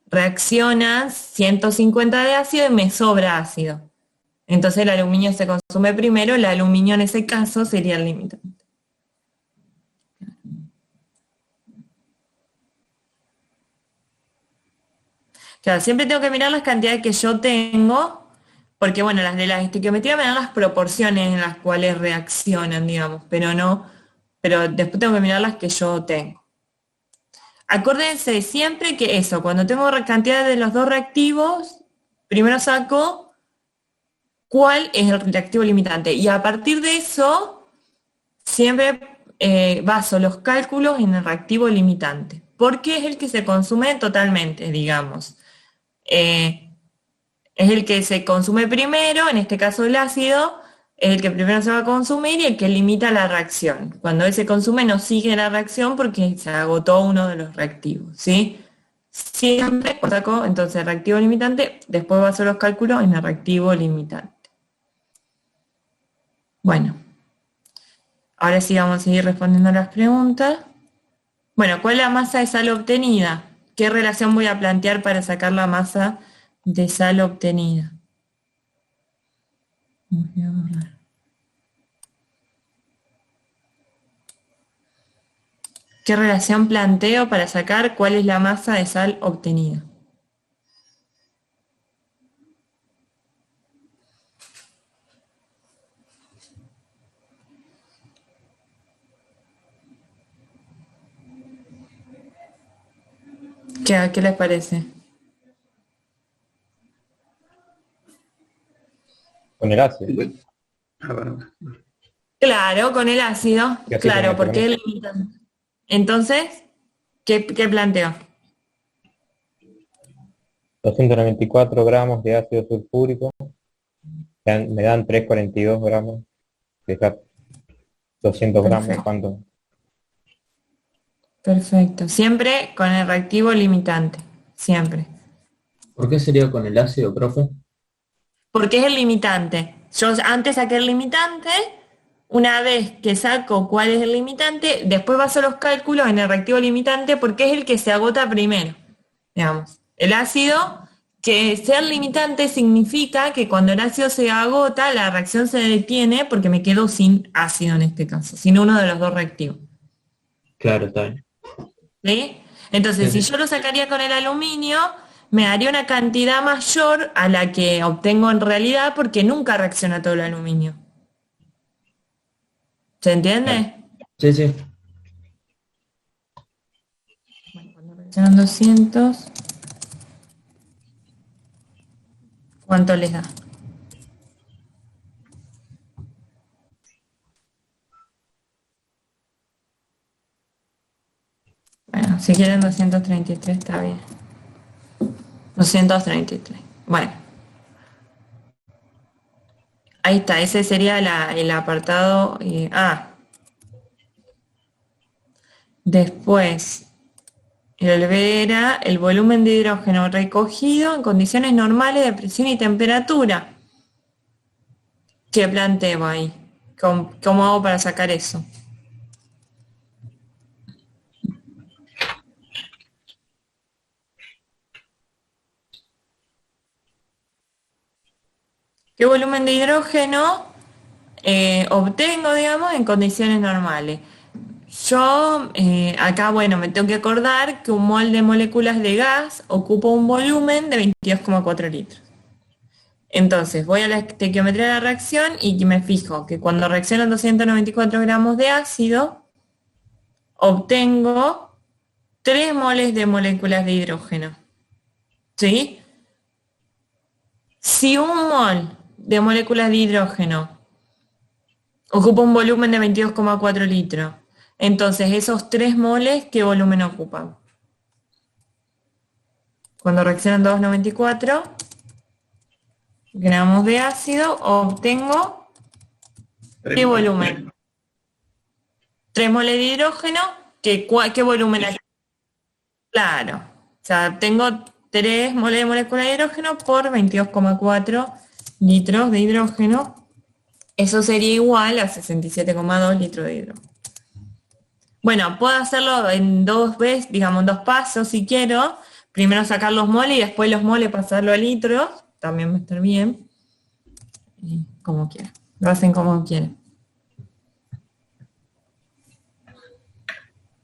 reacciona 150 de ácido y me sobra ácido. Entonces el aluminio se consume primero, el aluminio en ese caso sería el limitante. Claro, siempre tengo que mirar las cantidades que yo tengo, porque bueno, las de la estequiometría me dan las proporciones en las cuales reaccionan, digamos, pero después tengo que mirar las que yo tengo. Acuérdense siempre que eso, cuando tengo cantidad de los dos reactivos, primero saco cuál es el reactivo limitante. Y a partir de eso, siempre baso los cálculos en el reactivo limitante, porque es el que se consume totalmente, digamos. Eh, es el que se consume primero, en este caso el ácido, es el que primero se va a consumir y el que limita la reacción. Cuando él se consume no sigue la reacción porque se agotó uno de los reactivos, ¿sí? Siempre saco entonces el reactivo limitante, después baso los cálculos en el reactivo limitante. Bueno, ahora sí vamos a seguir respondiendo las preguntas. Bueno, ¿cuál es la masa de sal obtenida? ¿Qué relación voy a plantear para sacar la masa de sal obtenida? Voy a borrar. ¿Qué relación planteo para sacar cuál es la masa de sal obtenida? ¿Qué les parece? Con el ácido. Ah, bueno. Claro, con el ácido, Y así claro, tiene que porque es tener el limitante. Entonces, ¿qué planteo? 294 gramos de ácido sulfúrico, me dan 342 gramos, de 200 gramos, Perfecto, ¿cuánto? perfecto. Siempre con el reactivo limitante, siempre. ¿Por qué sería con el ácido, profe? Porque es el limitante. Yo antes saqué el limitante, una vez que saco cuál es el limitante, después baso los cálculos en el reactivo limitante porque es el que se agota primero, digamos. El ácido, que sea el limitante significa que cuando el ácido se agota, la reacción se detiene porque me quedo sin ácido en este caso, sin uno de los dos reactivos. Claro, está bien. ¿Sí? Entonces, Sí, si sí. yo lo sacaría con el aluminio, me daría una cantidad mayor a la que obtengo en realidad porque nunca reacciona todo el aluminio. ¿Se Claro. entiende? Sí, sí. Bueno, cuando reaccionan 200, ¿cuánto les da? Bueno, si quieren 233 está bien. 233. Bueno, ahí está, ese sería el apartado. Después, el B era el volumen de hidrógeno recogido en condiciones normales de presión y temperatura. ¿Qué planteo ahí? ¿Cómo hago para sacar eso? ¿Qué volumen de hidrógeno obtengo, digamos, en condiciones normales? Yo, acá, bueno, me tengo que acordar que un mol de moléculas de gas ocupa un volumen de 22,4 litros. Entonces, voy a la estequiometría de la reacción y me fijo que cuando reaccionan 294 gramos de ácido, obtengo 3 moles de moléculas de hidrógeno. ¿Sí? Si un mol de moléculas de hidrógeno ocupa un volumen de 22,4 litros, entonces esos 3 moles, ¿qué volumen ocupan? Cuando reaccionan 294 gramos de ácido, obtengo ¿qué volumen? 3 moles de hidrógeno, ¿qué volumen hay? Claro, o sea, tengo 3 moles de molécula de hidrógeno por 22,4 litros de hidrógeno. Eso sería igual a 67,2 litros de hidrógeno. Bueno, puedo hacerlo en 2 veces, digamos, en 2 pasos si quiero. Primero sacar los moles y después los moles pasarlo a litros. También va a estar bien. Como quieran. Lo hacen como quieren.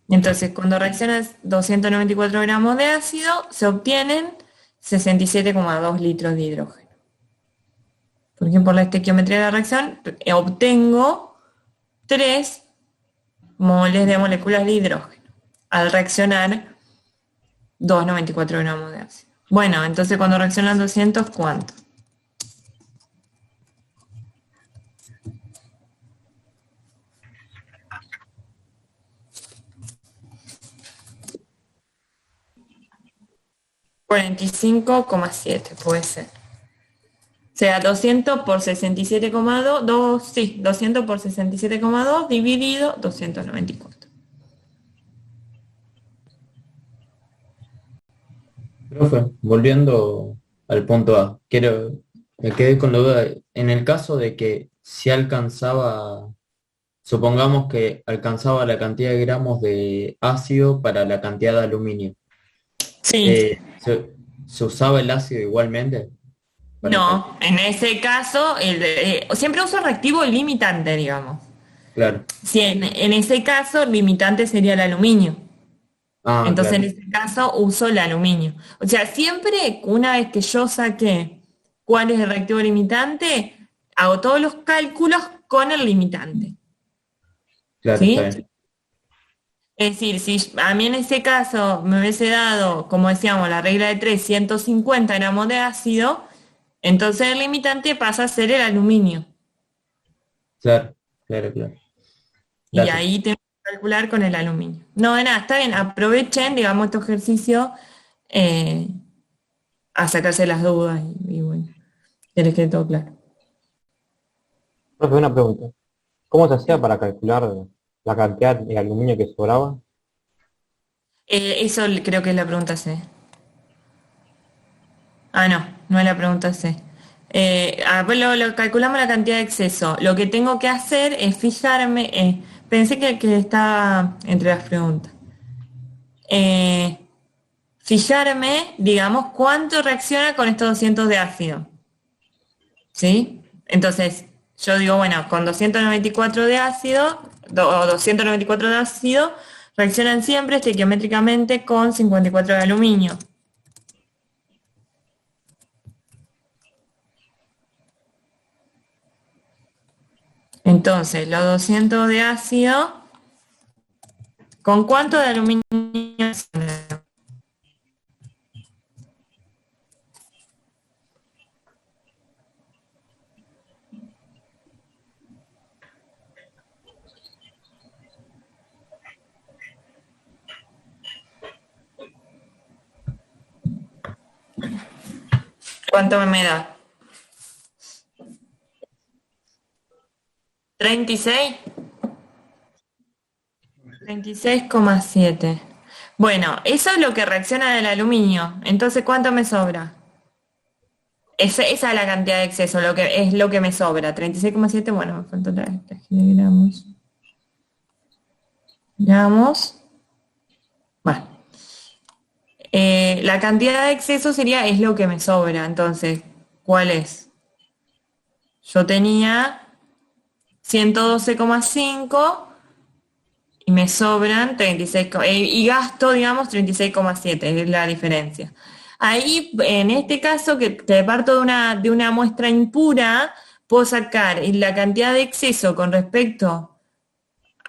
Entonces, cuando reaccionas 294 gramos de ácido, se obtienen 67,2 litros de hidrógeno. Porque por la estequiometría de la reacción obtengo 3 moles de moléculas de hidrógeno al reaccionar 294 gramos de ácido. Bueno, entonces cuando reaccionan 200, ¿cuánto? $45,7 puede ser. O sea, 200 por 67,2, sí, 200 por 67,2 dividido 294. Profe, volviendo al punto A, me quedé con la duda, en el caso de que si alcanzaba, supongamos que alcanzaba la cantidad de gramos de ácido para la cantidad de aluminio, Sí, ¿se usaba el ácido igualmente? no, en ese caso, siempre uso reactivo limitante, digamos. Claro. Si en ese caso, el limitante sería el aluminio. Ah, Entonces, en claro, ese caso, uso el aluminio. O sea, siempre, una vez que yo saqué cuál es el reactivo limitante, hago todos los cálculos con el limitante. claro, está ¿Sí? bien. Es decir, si a mí en ese caso me hubiese dado, como decíamos, la regla de 3, 150 gramos de ácido, entonces el limitante pasa a ser el aluminio. Claro. claro, claro. Y Gracias. ahí tengo que calcular con el aluminio. No, de nada, está bien, aprovechen, digamos, este ejercicio a sacarse las dudas y bueno, que les quede todo claro. Profe, una pregunta. ¿Cómo se hacía para calcular la cantidad de aluminio que sobraba? Eso creo que es la pregunta C. Ah, no, no es la pregunta C. Pues lo calculamos la cantidad de exceso. Lo que tengo que hacer es fijarme, pensé que estaba entre las preguntas. Eh, Fijarme, digamos, cuánto reacciona con estos 200 de ácido. ¿Sí? Entonces, yo digo, bueno, con 294 de ácido, o 294 de ácido, reaccionan siempre estequiométricamente con 54 de aluminio. Entonces, los 200 de ácido, ¿con cuánto de aluminio? ¿Cuánto me da? ¿36? 36,7. Bueno, eso es lo que reacciona del aluminio. Entonces, ¿cuánto me sobra? Esa es la cantidad de exceso, lo que es lo que me sobra. 36,7, bueno, me faltó la gramos. Gramos. Bueno. La cantidad de exceso es lo que me sobra. Entonces, ¿cuál es? Yo tenía 112,5 y me sobran 36, y gasto, digamos, 36,7, es la diferencia. Ahí, en este caso, que te parto de una muestra impura, puedo sacar la cantidad de exceso con respecto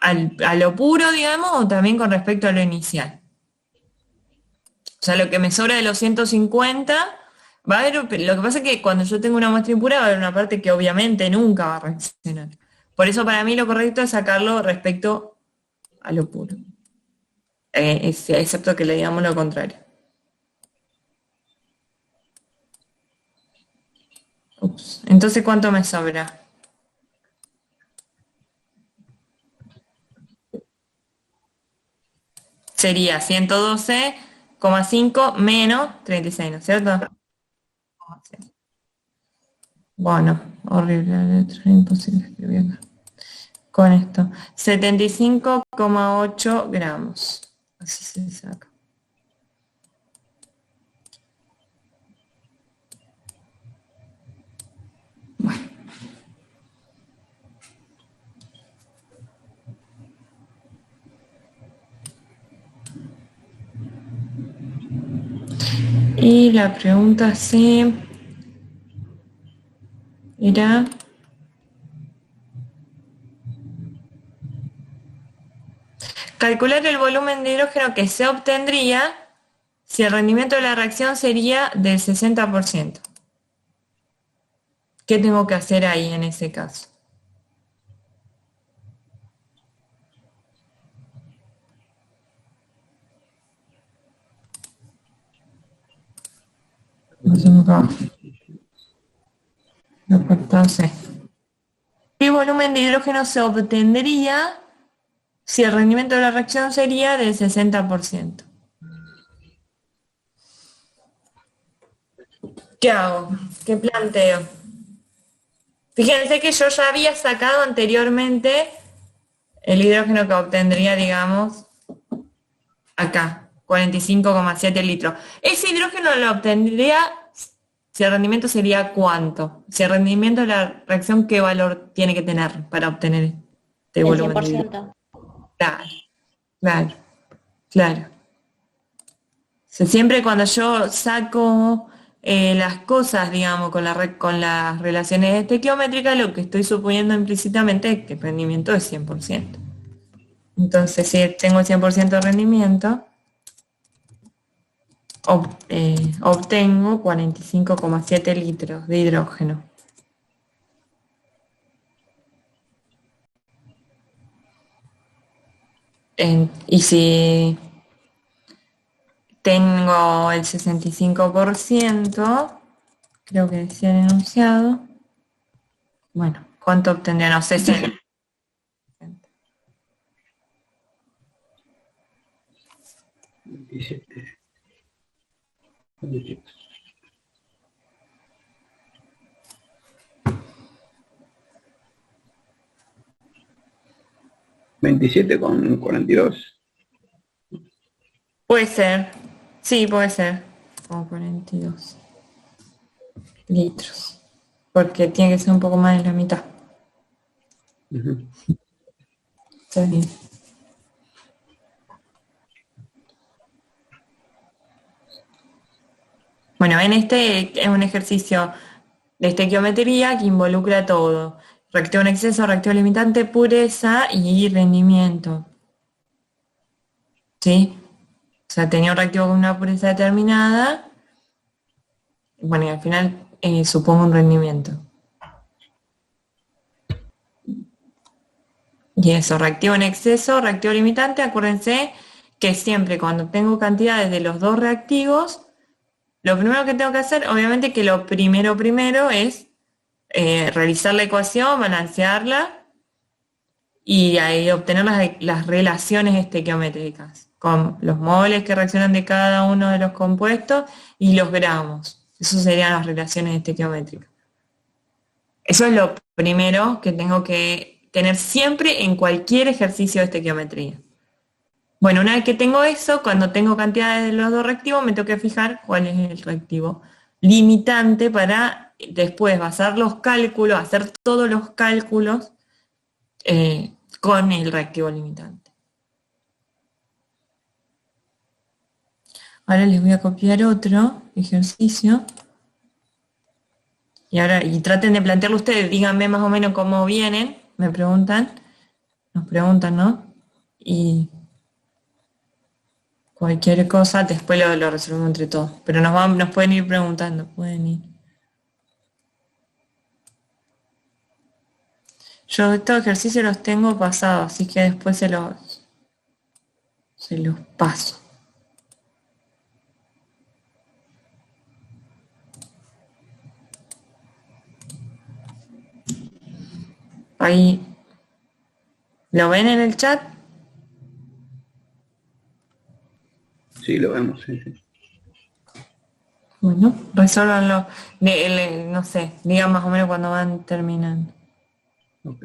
a lo puro, digamos, o también con respecto a lo inicial. O sea, lo que me sobra de los 150, va a haber, lo que pasa es que cuando yo tengo una muestra impura va a haber una parte que obviamente nunca va a reaccionar. Por eso para mí lo correcto es sacarlo respecto a lo puro. Excepto que le digamos lo contrario. Ups. Entonces, ¿cuánto me sobra? Sería 112,5 menos 36, ¿no es cierto? Bueno, horrible la letra, imposible escribir acá. Con esto, 75,8 gramos. Así se saca. Bueno. Y la pregunta C era... calcular el volumen de hidrógeno que se obtendría si el rendimiento de la reacción sería del 60%. ¿Qué tengo que hacer ahí en ese caso? Entonces, ¿qué volumen de hidrógeno se obtendría si el rendimiento de la reacción sería del 60%? ¿Qué hago? ¿Qué planteo? Fíjense que yo ya había sacado anteriormente el hidrógeno que obtendría, digamos, acá, 45,7 litros. Ese hidrógeno lo obtendría si el rendimiento sería cuánto. Si el rendimiento de la reacción, ¿qué valor tiene que tener para obtener este El volumen de hidrógeno? 100%. Claro, claro, claro. O sea, siempre cuando yo saco las cosas, digamos, con las relaciones estequiométricas, lo que estoy suponiendo implícitamente es que el rendimiento es 100%. Entonces, si tengo el 100% de rendimiento, obtengo 45,7 litros de hidrógeno. Y si tengo el 65%, creo que decía el enunciado, bueno, ¿cuánto obtendría? No sé, 60. 27. 27,42. Puede ser, sí, puede ser, como 42 litros, porque tiene que ser un poco más de la mitad. Ujú. Está bien. Bueno, en este es un ejercicio de estequiometría que involucra todo. Reactivo en exceso, reactivo limitante, pureza y rendimiento. ¿Sí? O sea, tenía un reactivo con una pureza determinada. Bueno, y al final supongo un rendimiento. Y eso, reactivo en exceso, reactivo limitante, acuérdense que siempre cuando tengo cantidades de los dos reactivos, lo primero que tengo que hacer, obviamente que lo primero es realizar la ecuación, balancearla y ahí obtener las relaciones estequiométricas con los moles que reaccionan de cada uno de los compuestos y los gramos. Eso serían las relaciones estequiométricas. Eso es lo primero que tengo que tener siempre en cualquier ejercicio de estequiometría. Bueno, una vez que tengo eso, cuando tengo cantidades de los dos reactivos, me tengo que fijar cuál es el reactivo limitante para después basar los cálculos, hacer todos los cálculos con el reactivo limitante. Ahora les voy a copiar otro ejercicio y traten de plantearlo ustedes, díganme más o menos cómo vienen, me preguntan, nos preguntan, ¿no? Y cualquier cosa después lo resolvemos entre todos, pero nos pueden ir preguntando, pueden ir. Yo estos ejercicios los tengo pasados, así que después se los paso. Ahí, ¿lo ven en el chat? Sí, lo vemos, sí, sí. Bueno, resuélvanlo, no sé, digan más o menos cuando van terminando. Ok.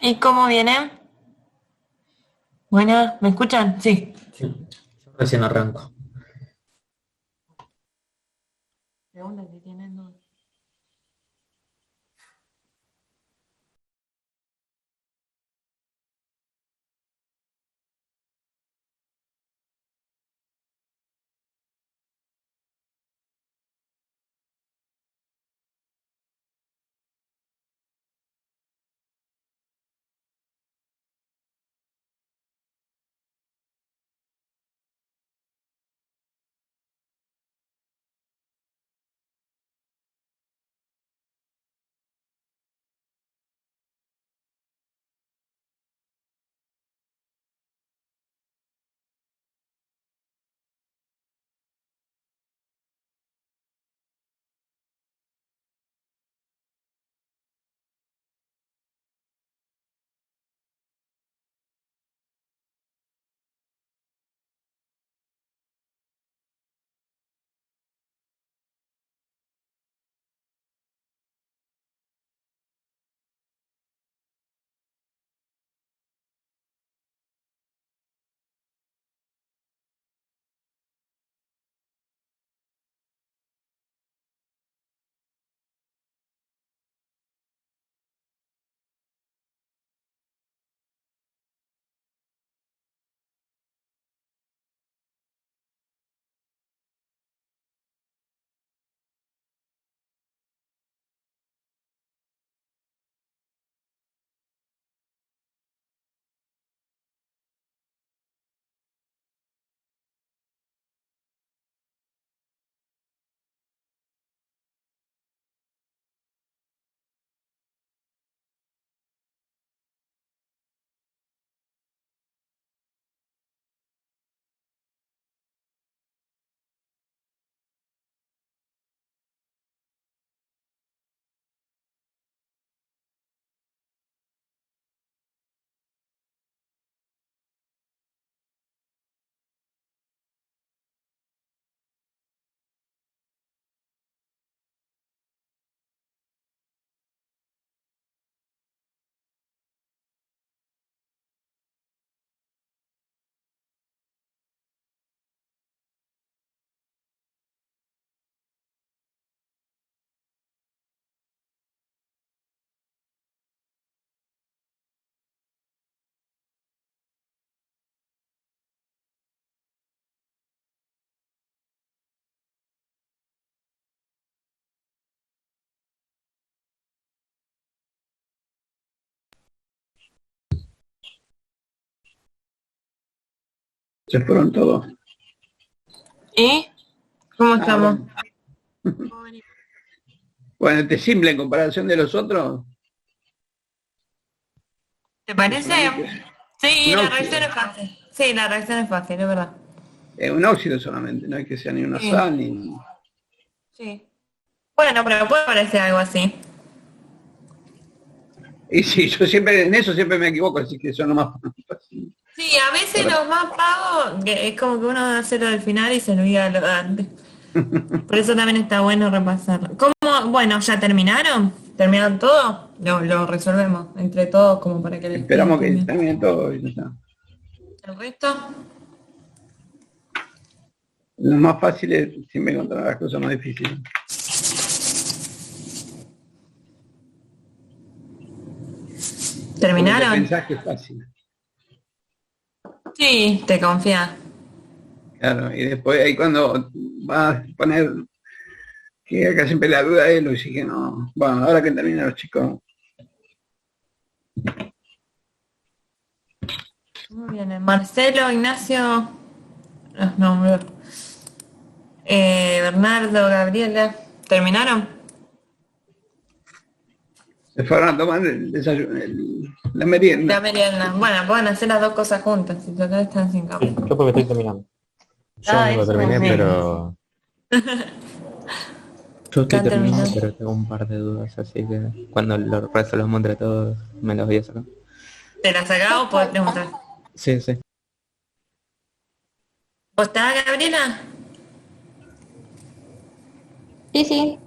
¿Y cómo viene? Buena, ¿me escuchan? Sí. Sí, yo recién arranco. Pregunta si tienen dudas. Se fueron todos. ¿Y cómo Ah, estamos? bueno, este es simple en comparación de los otros. ¿Te parece? Sí, Un la óxido. reacción es fácil. Sí, la reacción es fácil, es verdad. Es un óxido solamente, no es que sea ni una Sí. sal ni. Sí. Bueno, pero puede parecer algo así. Y sí, yo siempre, en eso siempre me equivoco, así que eso nomás. Sí, a veces los más pagos, que es como que uno hace lo del final y se olvida lo de antes. Por eso también está bueno repasarlo. ¿Cómo? Bueno, ¿ya terminaron? ¿Terminaron todo? Lo resolvemos entre todos como para que les quede Esperamos que también. termine todo y ya está. ¿El resto? Los más fáciles siempre encontrar las cosas más difíciles. ¿Terminaron? Porque pensás que es fácil. Sí, te confía. Claro, y después ahí cuando vas a poner que acá siempre la duda es lo que no. Bueno, ahora que terminan los chicos. Muy bien, Marcelo, Ignacio, los nombres. Bernardo, Gabriela, ¿terminaron? Se fueron a tomar el desayuno, la merienda. La merienda. Bueno, pueden hacer las dos cosas juntas, si total están sin café. Yo porque estoy terminando. Yo no lo eso, terminé, sí. pero yo estoy Están terminando, terminando. pero tengo un par de dudas, así que cuando lo resolvamos entre todos me los voy a sacar. ¿Te la sacás o podés preguntar? Sí, sí. ¿Vos estás, Gabriela? Sí, sí.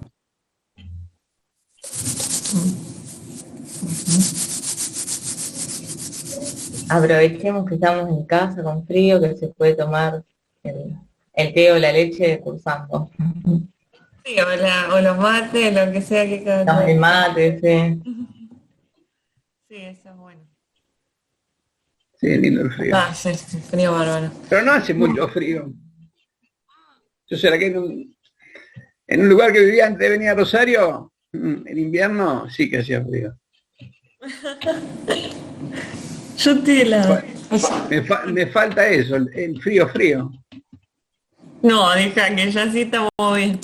aprovechemos que estamos en casa con frío, que se puede tomar el té o la leche cursando. Sí, o los mates, lo que sea que cada uno. El mate, sí. Sí, eso es bueno. Sí, es lindo el frío. Sí, frío bárbaro. Pero no hace mucho frío. Yo sé que en un lugar que vivía antes de venir a Rosario, en invierno sí que hacía frío. Yo estoy helado. Me falta eso, el frío. No, deja que ya sí estamos bien.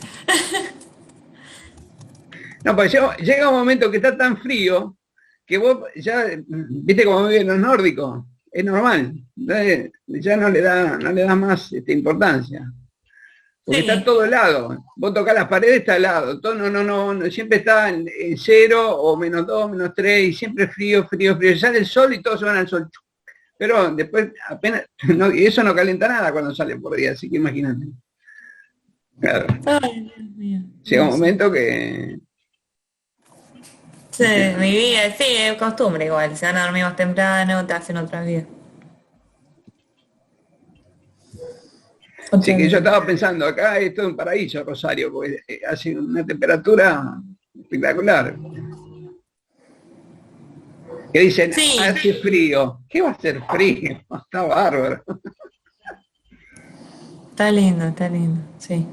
No, pues llega un momento que está tan frío que vos ya, viste cómo viven los nórdicos, es normal, ya no le da más importancia. Porque está todo helado. Vos tocás las paredes, está helado. Todo no, siempre está en 0 o -2, -3, y siempre frío. Sale el sol y todos se van al sol. Pero después apenas, y eso no calienta nada cuando sale por día, así que imagínate. Claro. Ay, Dios mío. Llega un momento que... Sí, mi vida, sí, es costumbre igual. Se van a dormir más temprano, te hacen otra vida. Así que yo estaba pensando, acá es todo un paraíso, Rosario, porque hace una temperatura espectacular. Que dicen, sí, hace frío. ¿Qué va a hacer frío? Está bárbaro. Está lindo, sí.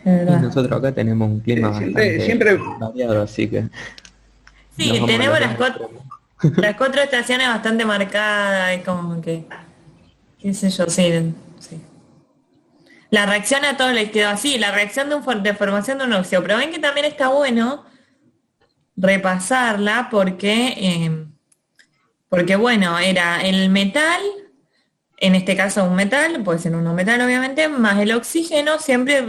Y nosotros acá tenemos un clima siempre variado, así que... Sí, tenemos las 4 estaciones bastante marcadas, es como que, qué sé yo, sí. La reacción a todo les quedó así, la reacción de formación de un óxido, pero ven que también está bueno repasarla porque bueno, era el metal, en este caso un metal, puede ser un no metal obviamente, más el oxígeno, siempre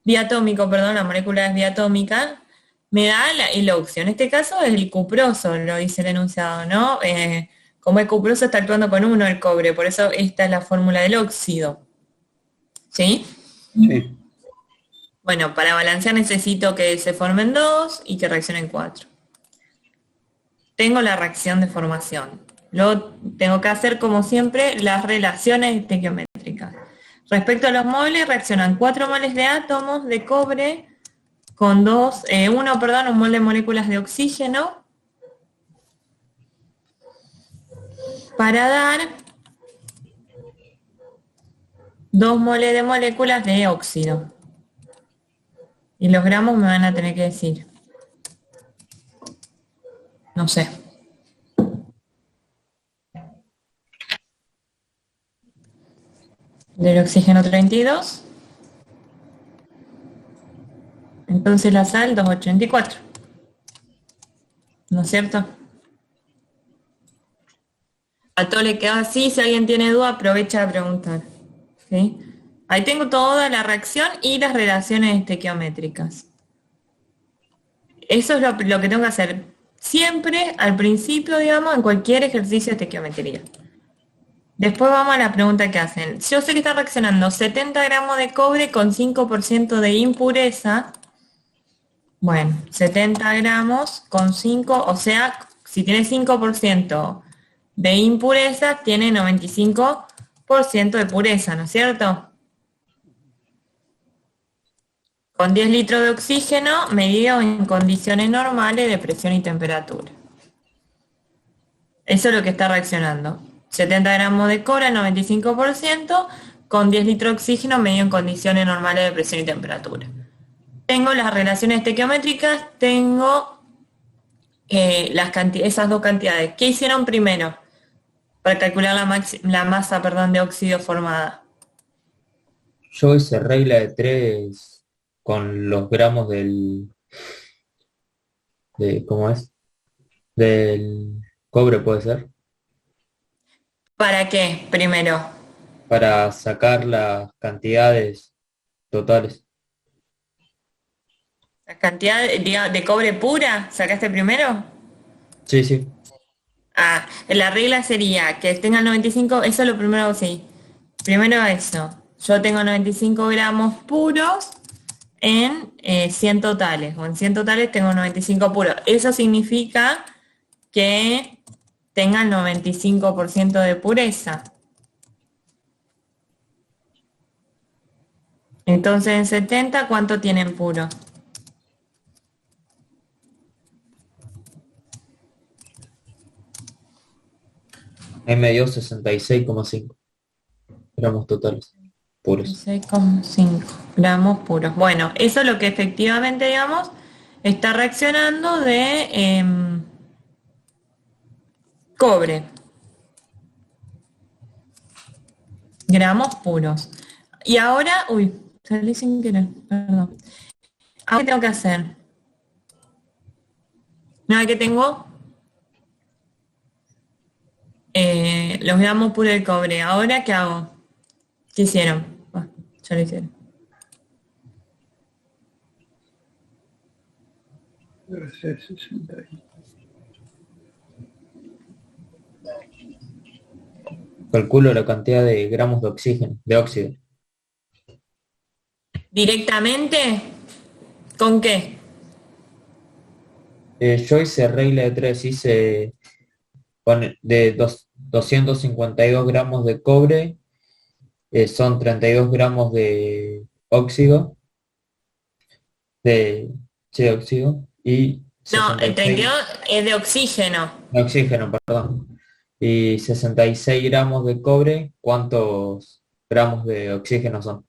diatómico, la molécula es diatómica, me da el óxido. En este caso es el cuproso, lo dice el enunciado, ¿no? Como el cuproso está actuando con 1 el cobre, por eso esta es la fórmula del óxido. ¿Sí? Sí. Bueno, para balancear necesito que se formen 2 y que reaccionen 4. Tengo la reacción de formación. Luego tengo que hacer, como siempre, las relaciones estequiométricas. Respecto a los moles, reaccionan 4 moles de átomos de cobre con un mol de moléculas de oxígeno para dar 2 moles de moléculas de óxido. Y los gramos me van a tener que decir. No sé. Del oxígeno 32. Entonces la sal 284. ¿No es cierto? A todo le quedó así. Si alguien tiene duda, aprovecha a preguntar. ¿Sí? Ahí tengo toda la reacción y las relaciones estequiométricas. Eso es lo que tengo que hacer siempre al principio, digamos, en cualquier ejercicio de estequiometría. Después vamos a la pregunta que hacen. Yo sé que están reaccionando 70 gramos de cobre con 5% de impureza. Bueno, 70 gramos con 5, o sea, si tiene 5% de impureza, tiene 95% de pureza, ¿no es cierto? Con 10 litros de oxígeno medido en condiciones normales de presión y temperatura. Eso es lo que está reaccionando. 70 gramos de cobre, 95%, con 10 litros de oxígeno medido en condiciones normales de presión y temperatura. Tengo las relaciones estequiométricas, tengo esas dos cantidades. ¿Qué hicieron primero para calcular la masa de óxido formada? Yo hice regla de 3 con los gramos ¿cómo es? Del cobre, ¿puede ser? ¿Para qué primero? Para sacar las cantidades totales. ¿La cantidad de cobre pura sacaste primero? Sí. La regla sería que tenga 95, eso es lo primero, sí. Primero eso. Yo tengo 95 gramos puros en 100 totales, o en 100 totales tengo 95 puros. Eso significa que tenga el 95% de pureza. Entonces en 70, ¿cuánto tienen puro? Ahí me dio 66,5 gramos totales puros. 6,5 gramos puros. Bueno, eso es lo que efectivamente, digamos, está reaccionando de cobre. Gramos puros. Y ahora, uy, salí sin querer, perdón. Ahora, ¿qué tengo que hacer? Nada, que tengo los gramos puros de cobre. Ahora, ¿qué hago? ¿Qué hicieron? Ah, ya lo hicieron. Debe ser 60. Calculo la cantidad de gramos de oxígeno, de óxido. ¿Directamente? ¿Con qué? Yo hice regla de 3, hice de 252 gramos de cobre, son 32 gramos de óxido, de óxido, y No, el 66 32 es de oxígeno. de oxígeno, perdón. Y 66 gramos de cobre, ¿cuántos gramos de oxígeno son?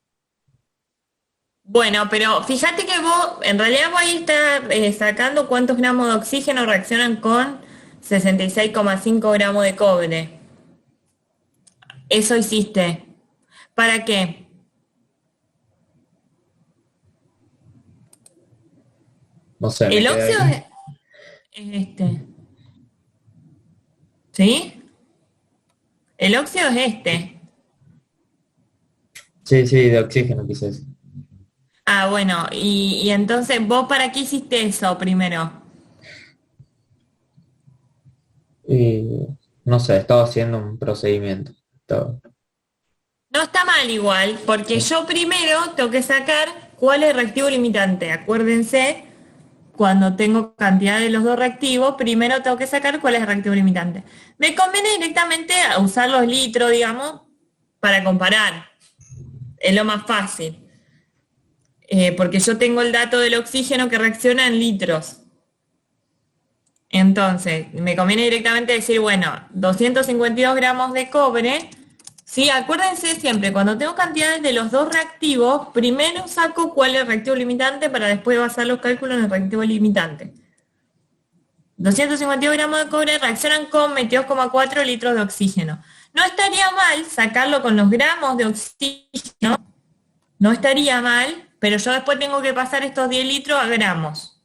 Bueno, pero fíjate que vos, en realidad vos ahí estás sacando cuántos gramos de oxígeno reaccionan con 66,5 gramos de cobre. Eso hiciste. ¿Para qué? No sé, me El quedé óxido ahí. es este. ¿Sí? El óxido es este. Sí, sí, de oxígeno quizás. Ah, bueno, y entonces, ¿vos para qué hiciste eso primero? Y no sé, estaba haciendo un procedimiento. No está mal igual, porque yo primero tengo que sacar cuál es el reactivo limitante. Acuérdense, cuando tengo cantidad de los dos reactivos, primero tengo que sacar cuál es el reactivo limitante. Me conviene directamente usar los litros, digamos, para comparar. Es lo más fácil. Porque yo tengo el dato del oxígeno que reacciona en litros. Entonces, me conviene directamente decir, bueno, 252 gramos de cobre. Sí, acuérdense siempre, cuando tengo cantidades de los dos reactivos, primero saco cuál es el reactivo limitante para después basar los cálculos en el reactivo limitante. 252 gramos de cobre reaccionan con 22,4 litros de oxígeno. No estaría mal sacarlo con los gramos de oxígeno, no estaría mal, pero yo después tengo que pasar estos 10 litros a gramos.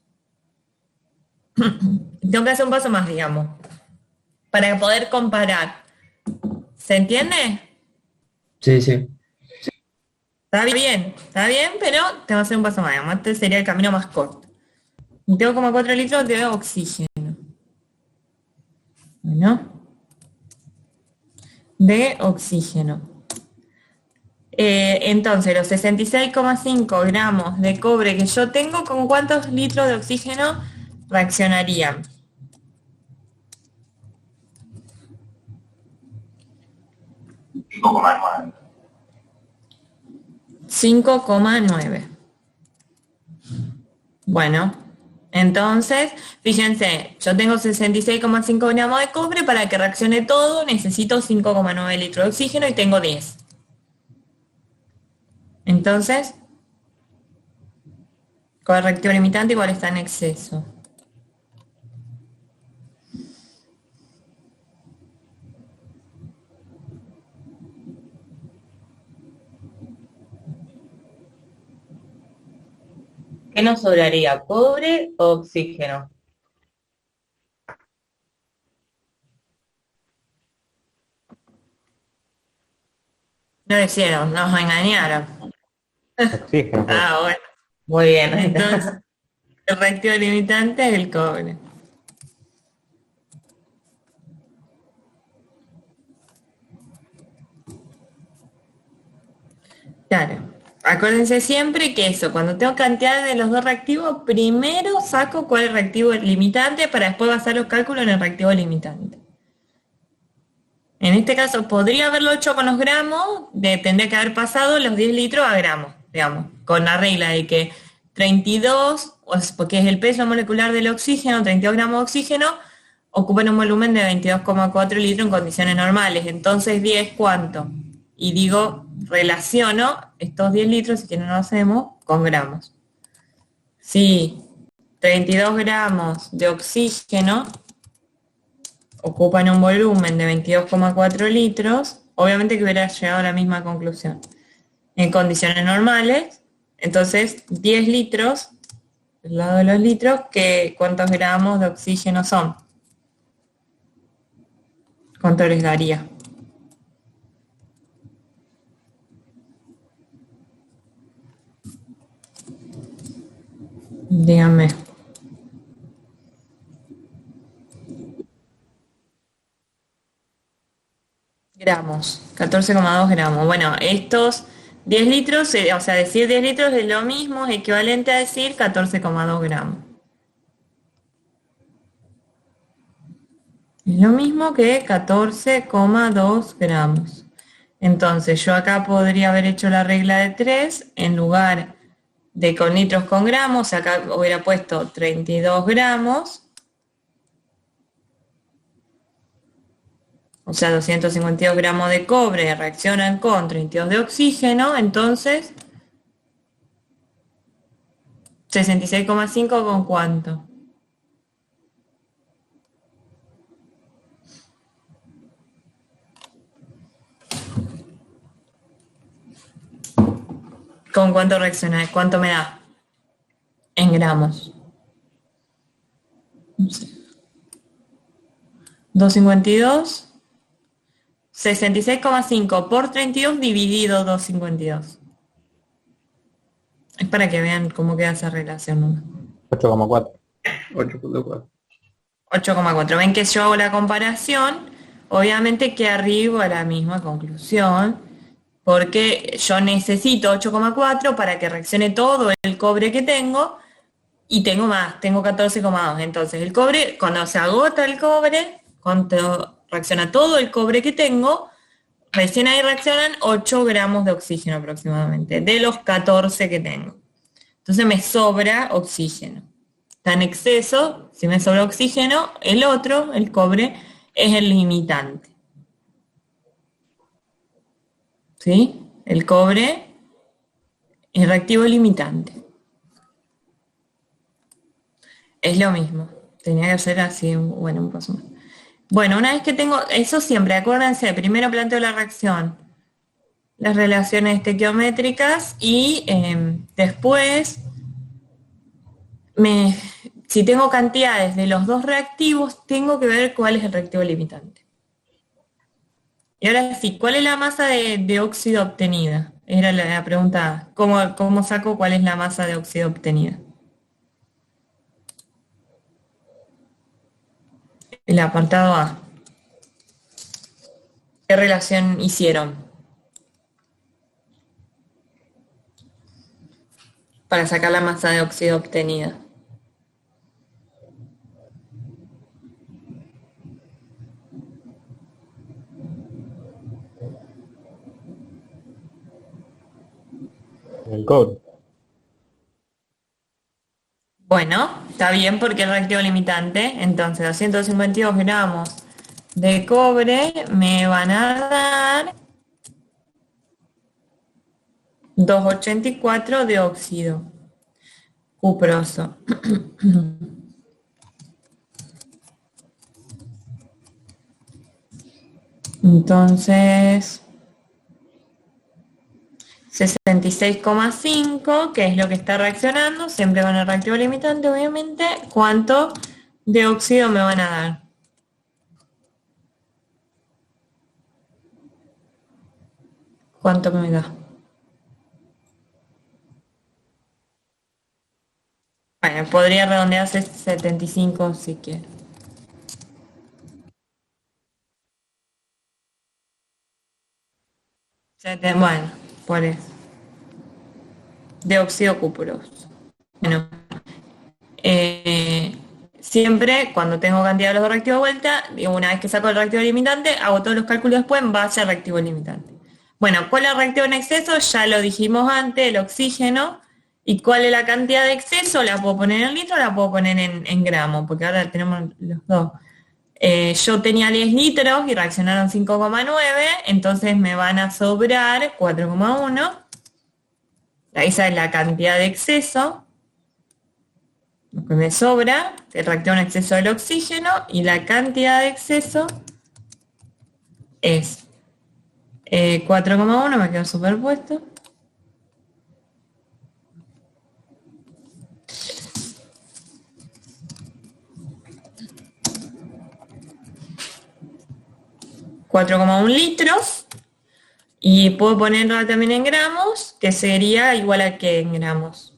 Tengo que hacer un paso más, digamos, para poder comparar. ¿Se entiende? Sí, sí. Está bien, pero tengo que hacer un paso más, digamos. Este sería el camino más corto. 22,4 litros de oxígeno. Bueno, de oxígeno. Entonces, los 66,5 gramos de cobre que yo tengo, ¿con cuántos litros de oxígeno reaccionarían? 5,9. Bueno, entonces, fíjense, yo tengo 66,5 gramos de cobre, para que reaccione todo necesito 5,9 litros de oxígeno y tengo 10. Entonces, con el reactivo limitante igual está en exceso. ¿Qué nos sobraría? ¿Cobre o oxígeno? No lo hicieron, nos engañaron. Oxígeno. Ah, bueno. Muy bien. Entonces, el reactivo limitante es el cobre. Claro. Acuérdense siempre que eso, cuando tengo cantidad de los dos reactivos, primero saco cuál es el reactivo limitante para después basar los cálculos en el reactivo limitante. En este caso podría haberlo hecho con los gramos, tendría que haber pasado los 10 litros a gramos, digamos, con la regla de que 32, porque es el peso molecular del oxígeno, 32 gramos de oxígeno, ocupan un volumen de 22,4 litros en condiciones normales. Entonces 10, ¿cuánto? Y digo, relaciono estos 10 litros, si que no lo hacemos, con gramos. Si 32 gramos de oxígeno ocupan un volumen de 22,4 litros, obviamente que hubiera llegado a la misma conclusión. En condiciones normales, entonces 10 litros, al lado de los litros, ¿cuántos gramos de oxígeno son? ¿Cuánto les daría? Díganme. Gramos, 14,2 gramos. Bueno, estos 10 litros, o sea, decir 10 litros es lo mismo, es equivalente a decir 14,2 gramos. Es lo mismo que 14,2 gramos. Entonces yo acá podría haber hecho la regla de 3 en lugar de con litros con gramos, acá hubiera puesto 32 gramos. O sea, 252 gramos de cobre reaccionan con 32 de oxígeno, entonces 66,5 ¿con cuánto? ¿Con cuánto reacciona? ¿Cuánto me da? En gramos. 252. 66,5 por 32 dividido 252. Es para que vean cómo queda esa relación, ¿no? 8,4. 8,4. 8,4. Ven que yo hago la comparación, obviamente que arribo a la misma conclusión, porque yo necesito 8,4 para que reaccione todo el cobre que tengo, y tengo más, tengo 14,2. Entonces el cobre, cuando se agota el cobre, cuando reacciona todo el cobre que tengo, recién ahí reaccionan 8 gramos de oxígeno aproximadamente, de los 14 que tengo. Entonces me sobra oxígeno. Está en exceso, si me sobra oxígeno, el otro, el cobre, es el limitante. ¿Sí? El cobre es el reactivo limitante. Es lo mismo. Tenía que hacer así, bueno, un paso más. Bueno, una vez que tengo eso siempre, acuérdense, primero planteo la reacción, las relaciones estequiométricas y después, si tengo cantidades de los dos reactivos, tengo que ver cuál es el reactivo limitante. Y ahora sí, ¿cuál es la masa de óxido obtenida? Era la pregunta, ¿cómo saco cuál es la masa de óxido obtenida? El apartado A. ¿Qué relación hicieron para sacar la masa de óxido obtenida? El cobre. Bueno, está bien porque el reactivo limitante, entonces 252 gramos de cobre me van a dar 284 de óxido cuproso. Entonces, 66,5, que es lo que está reaccionando, siempre con el reactivo limitante, obviamente, ¿cuánto de óxido me van a dar? ¿Cuánto me da? Bueno, podría redondearse 75 si quiero. Bueno, por eso. De óxido cuproso. Bueno, siempre cuando tengo cantidad de los dos reactivos de vuelta, digo, una vez que saco el reactivo limitante, hago todos los cálculos después en base al reactivo limitante. Bueno, ¿cuál es el reactivo en exceso? Ya lo dijimos antes, el oxígeno. ¿Y cuál es la cantidad de exceso? La puedo poner en litros, la puedo poner en gramos, porque ahora tenemos los dos. Yo tenía 10 litros y reaccionaron 5,9, entonces me van a sobrar 4,1. Esa es la cantidad de exceso. Lo que me sobra, el reactivo en exceso del oxígeno, y la cantidad de exceso es 4,1, me quedó superpuesto. ...4,1 litros... y puedo ponerlo también en gramos, que sería igual a que en gramos.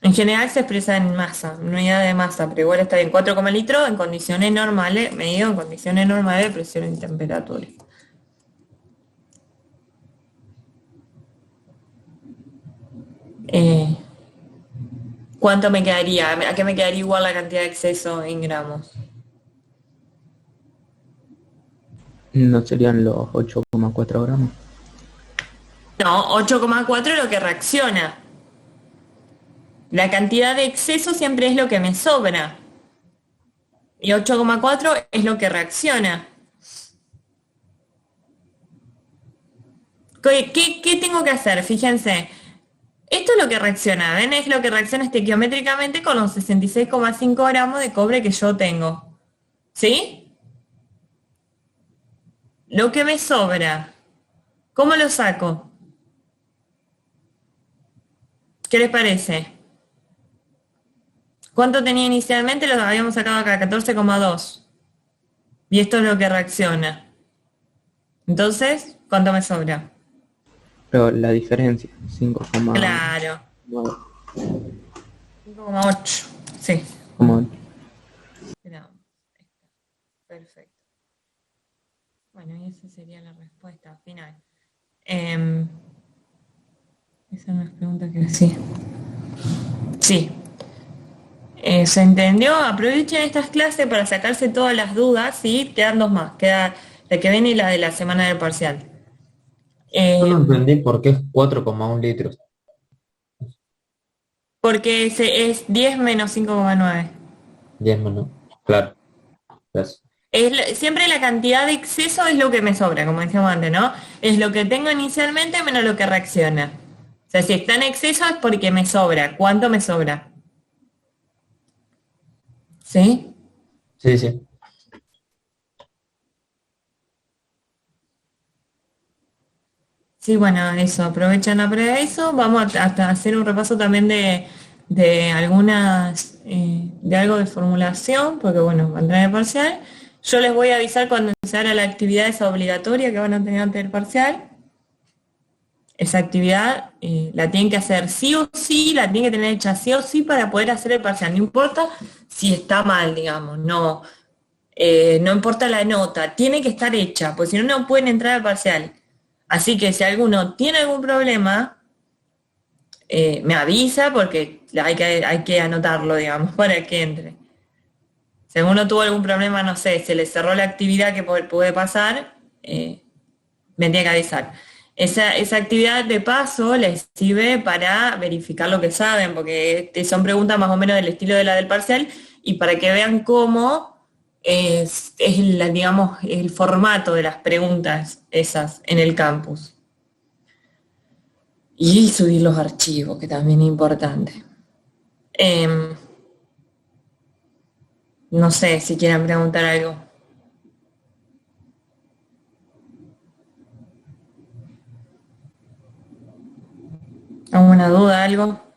En general se expresa en masa, en unidad de masa, pero igual está bien. 4, litros en condiciones normales, medido en condiciones normales de presión y temperatura. ¿Cuánto me quedaría? ¿A qué me quedaría igual la cantidad de exceso en gramos? ¿No serían los 8,4 gramos? No, 8,4 es lo que reacciona. La cantidad de exceso siempre es lo que me sobra. Y 8,4 es lo que reacciona. ¿Qué tengo que hacer? Fíjense. Esto es lo que reacciona, ¿ven? Es lo que reacciona estequiométricamente con los 66,5 gramos de cobre que yo tengo. ¿Sí? Lo que me sobra, ¿cómo lo saco? ¿Qué les parece? ¿Cuánto tenía inicialmente? Lo habíamos sacado acá, 14,2. Y esto es lo que reacciona. Entonces, ¿cuánto me sobra? Pero la diferencia, 5,9. Claro, 5,8. Sí. Como Era- Perfecto. Bueno, y esa sería la respuesta final. Esa no es pregunta que sí. Sí. ¿Se entendió? Aprovechen estas clases para sacarse todas las dudas, ¿sí? Quedan dos más. Queda la que viene y la de la semana del parcial. Yo no entendí por qué es 4,1 litros. Porque es 10 menos 5,9. 10 menos. Claro. Gracias. Siempre la cantidad de exceso es lo que me sobra, como decíamos antes, ¿no? Es lo que tengo inicialmente menos lo que reacciona. O sea, si está en exceso es porque me sobra. ¿Cuánto me sobra? ¿Sí? Sí, sí. Sí, bueno, eso, aprovechan para eso. Vamos hasta hacer un repaso también de algunas, de algo de formulación, porque bueno, va a entrar en el parcial. Yo les voy a avisar cuando se haga la actividad esa obligatoria que van a tener antes del parcial. Esa actividad la tienen que hacer sí o sí, la tienen que tener hecha sí o sí para poder hacer el parcial. No importa si está mal, digamos, no, no importa la nota, tiene que estar hecha, porque si no, no pueden entrar al parcial. Así que si alguno tiene algún problema, me avisa porque hay que anotarlo, digamos, para que entre. Si alguno tuvo algún problema, no sé, se le cerró la actividad que puede pasar, me tiene que avisar. Esa actividad de paso les sirve para verificar lo que saben, porque son preguntas más o menos del estilo de la del parcial, y para que vean cómo digamos, el formato de las preguntas esas en el campus. Y subir los archivos, que también es importante. No sé si quieren preguntar algo. ¿Alguna duda, algo?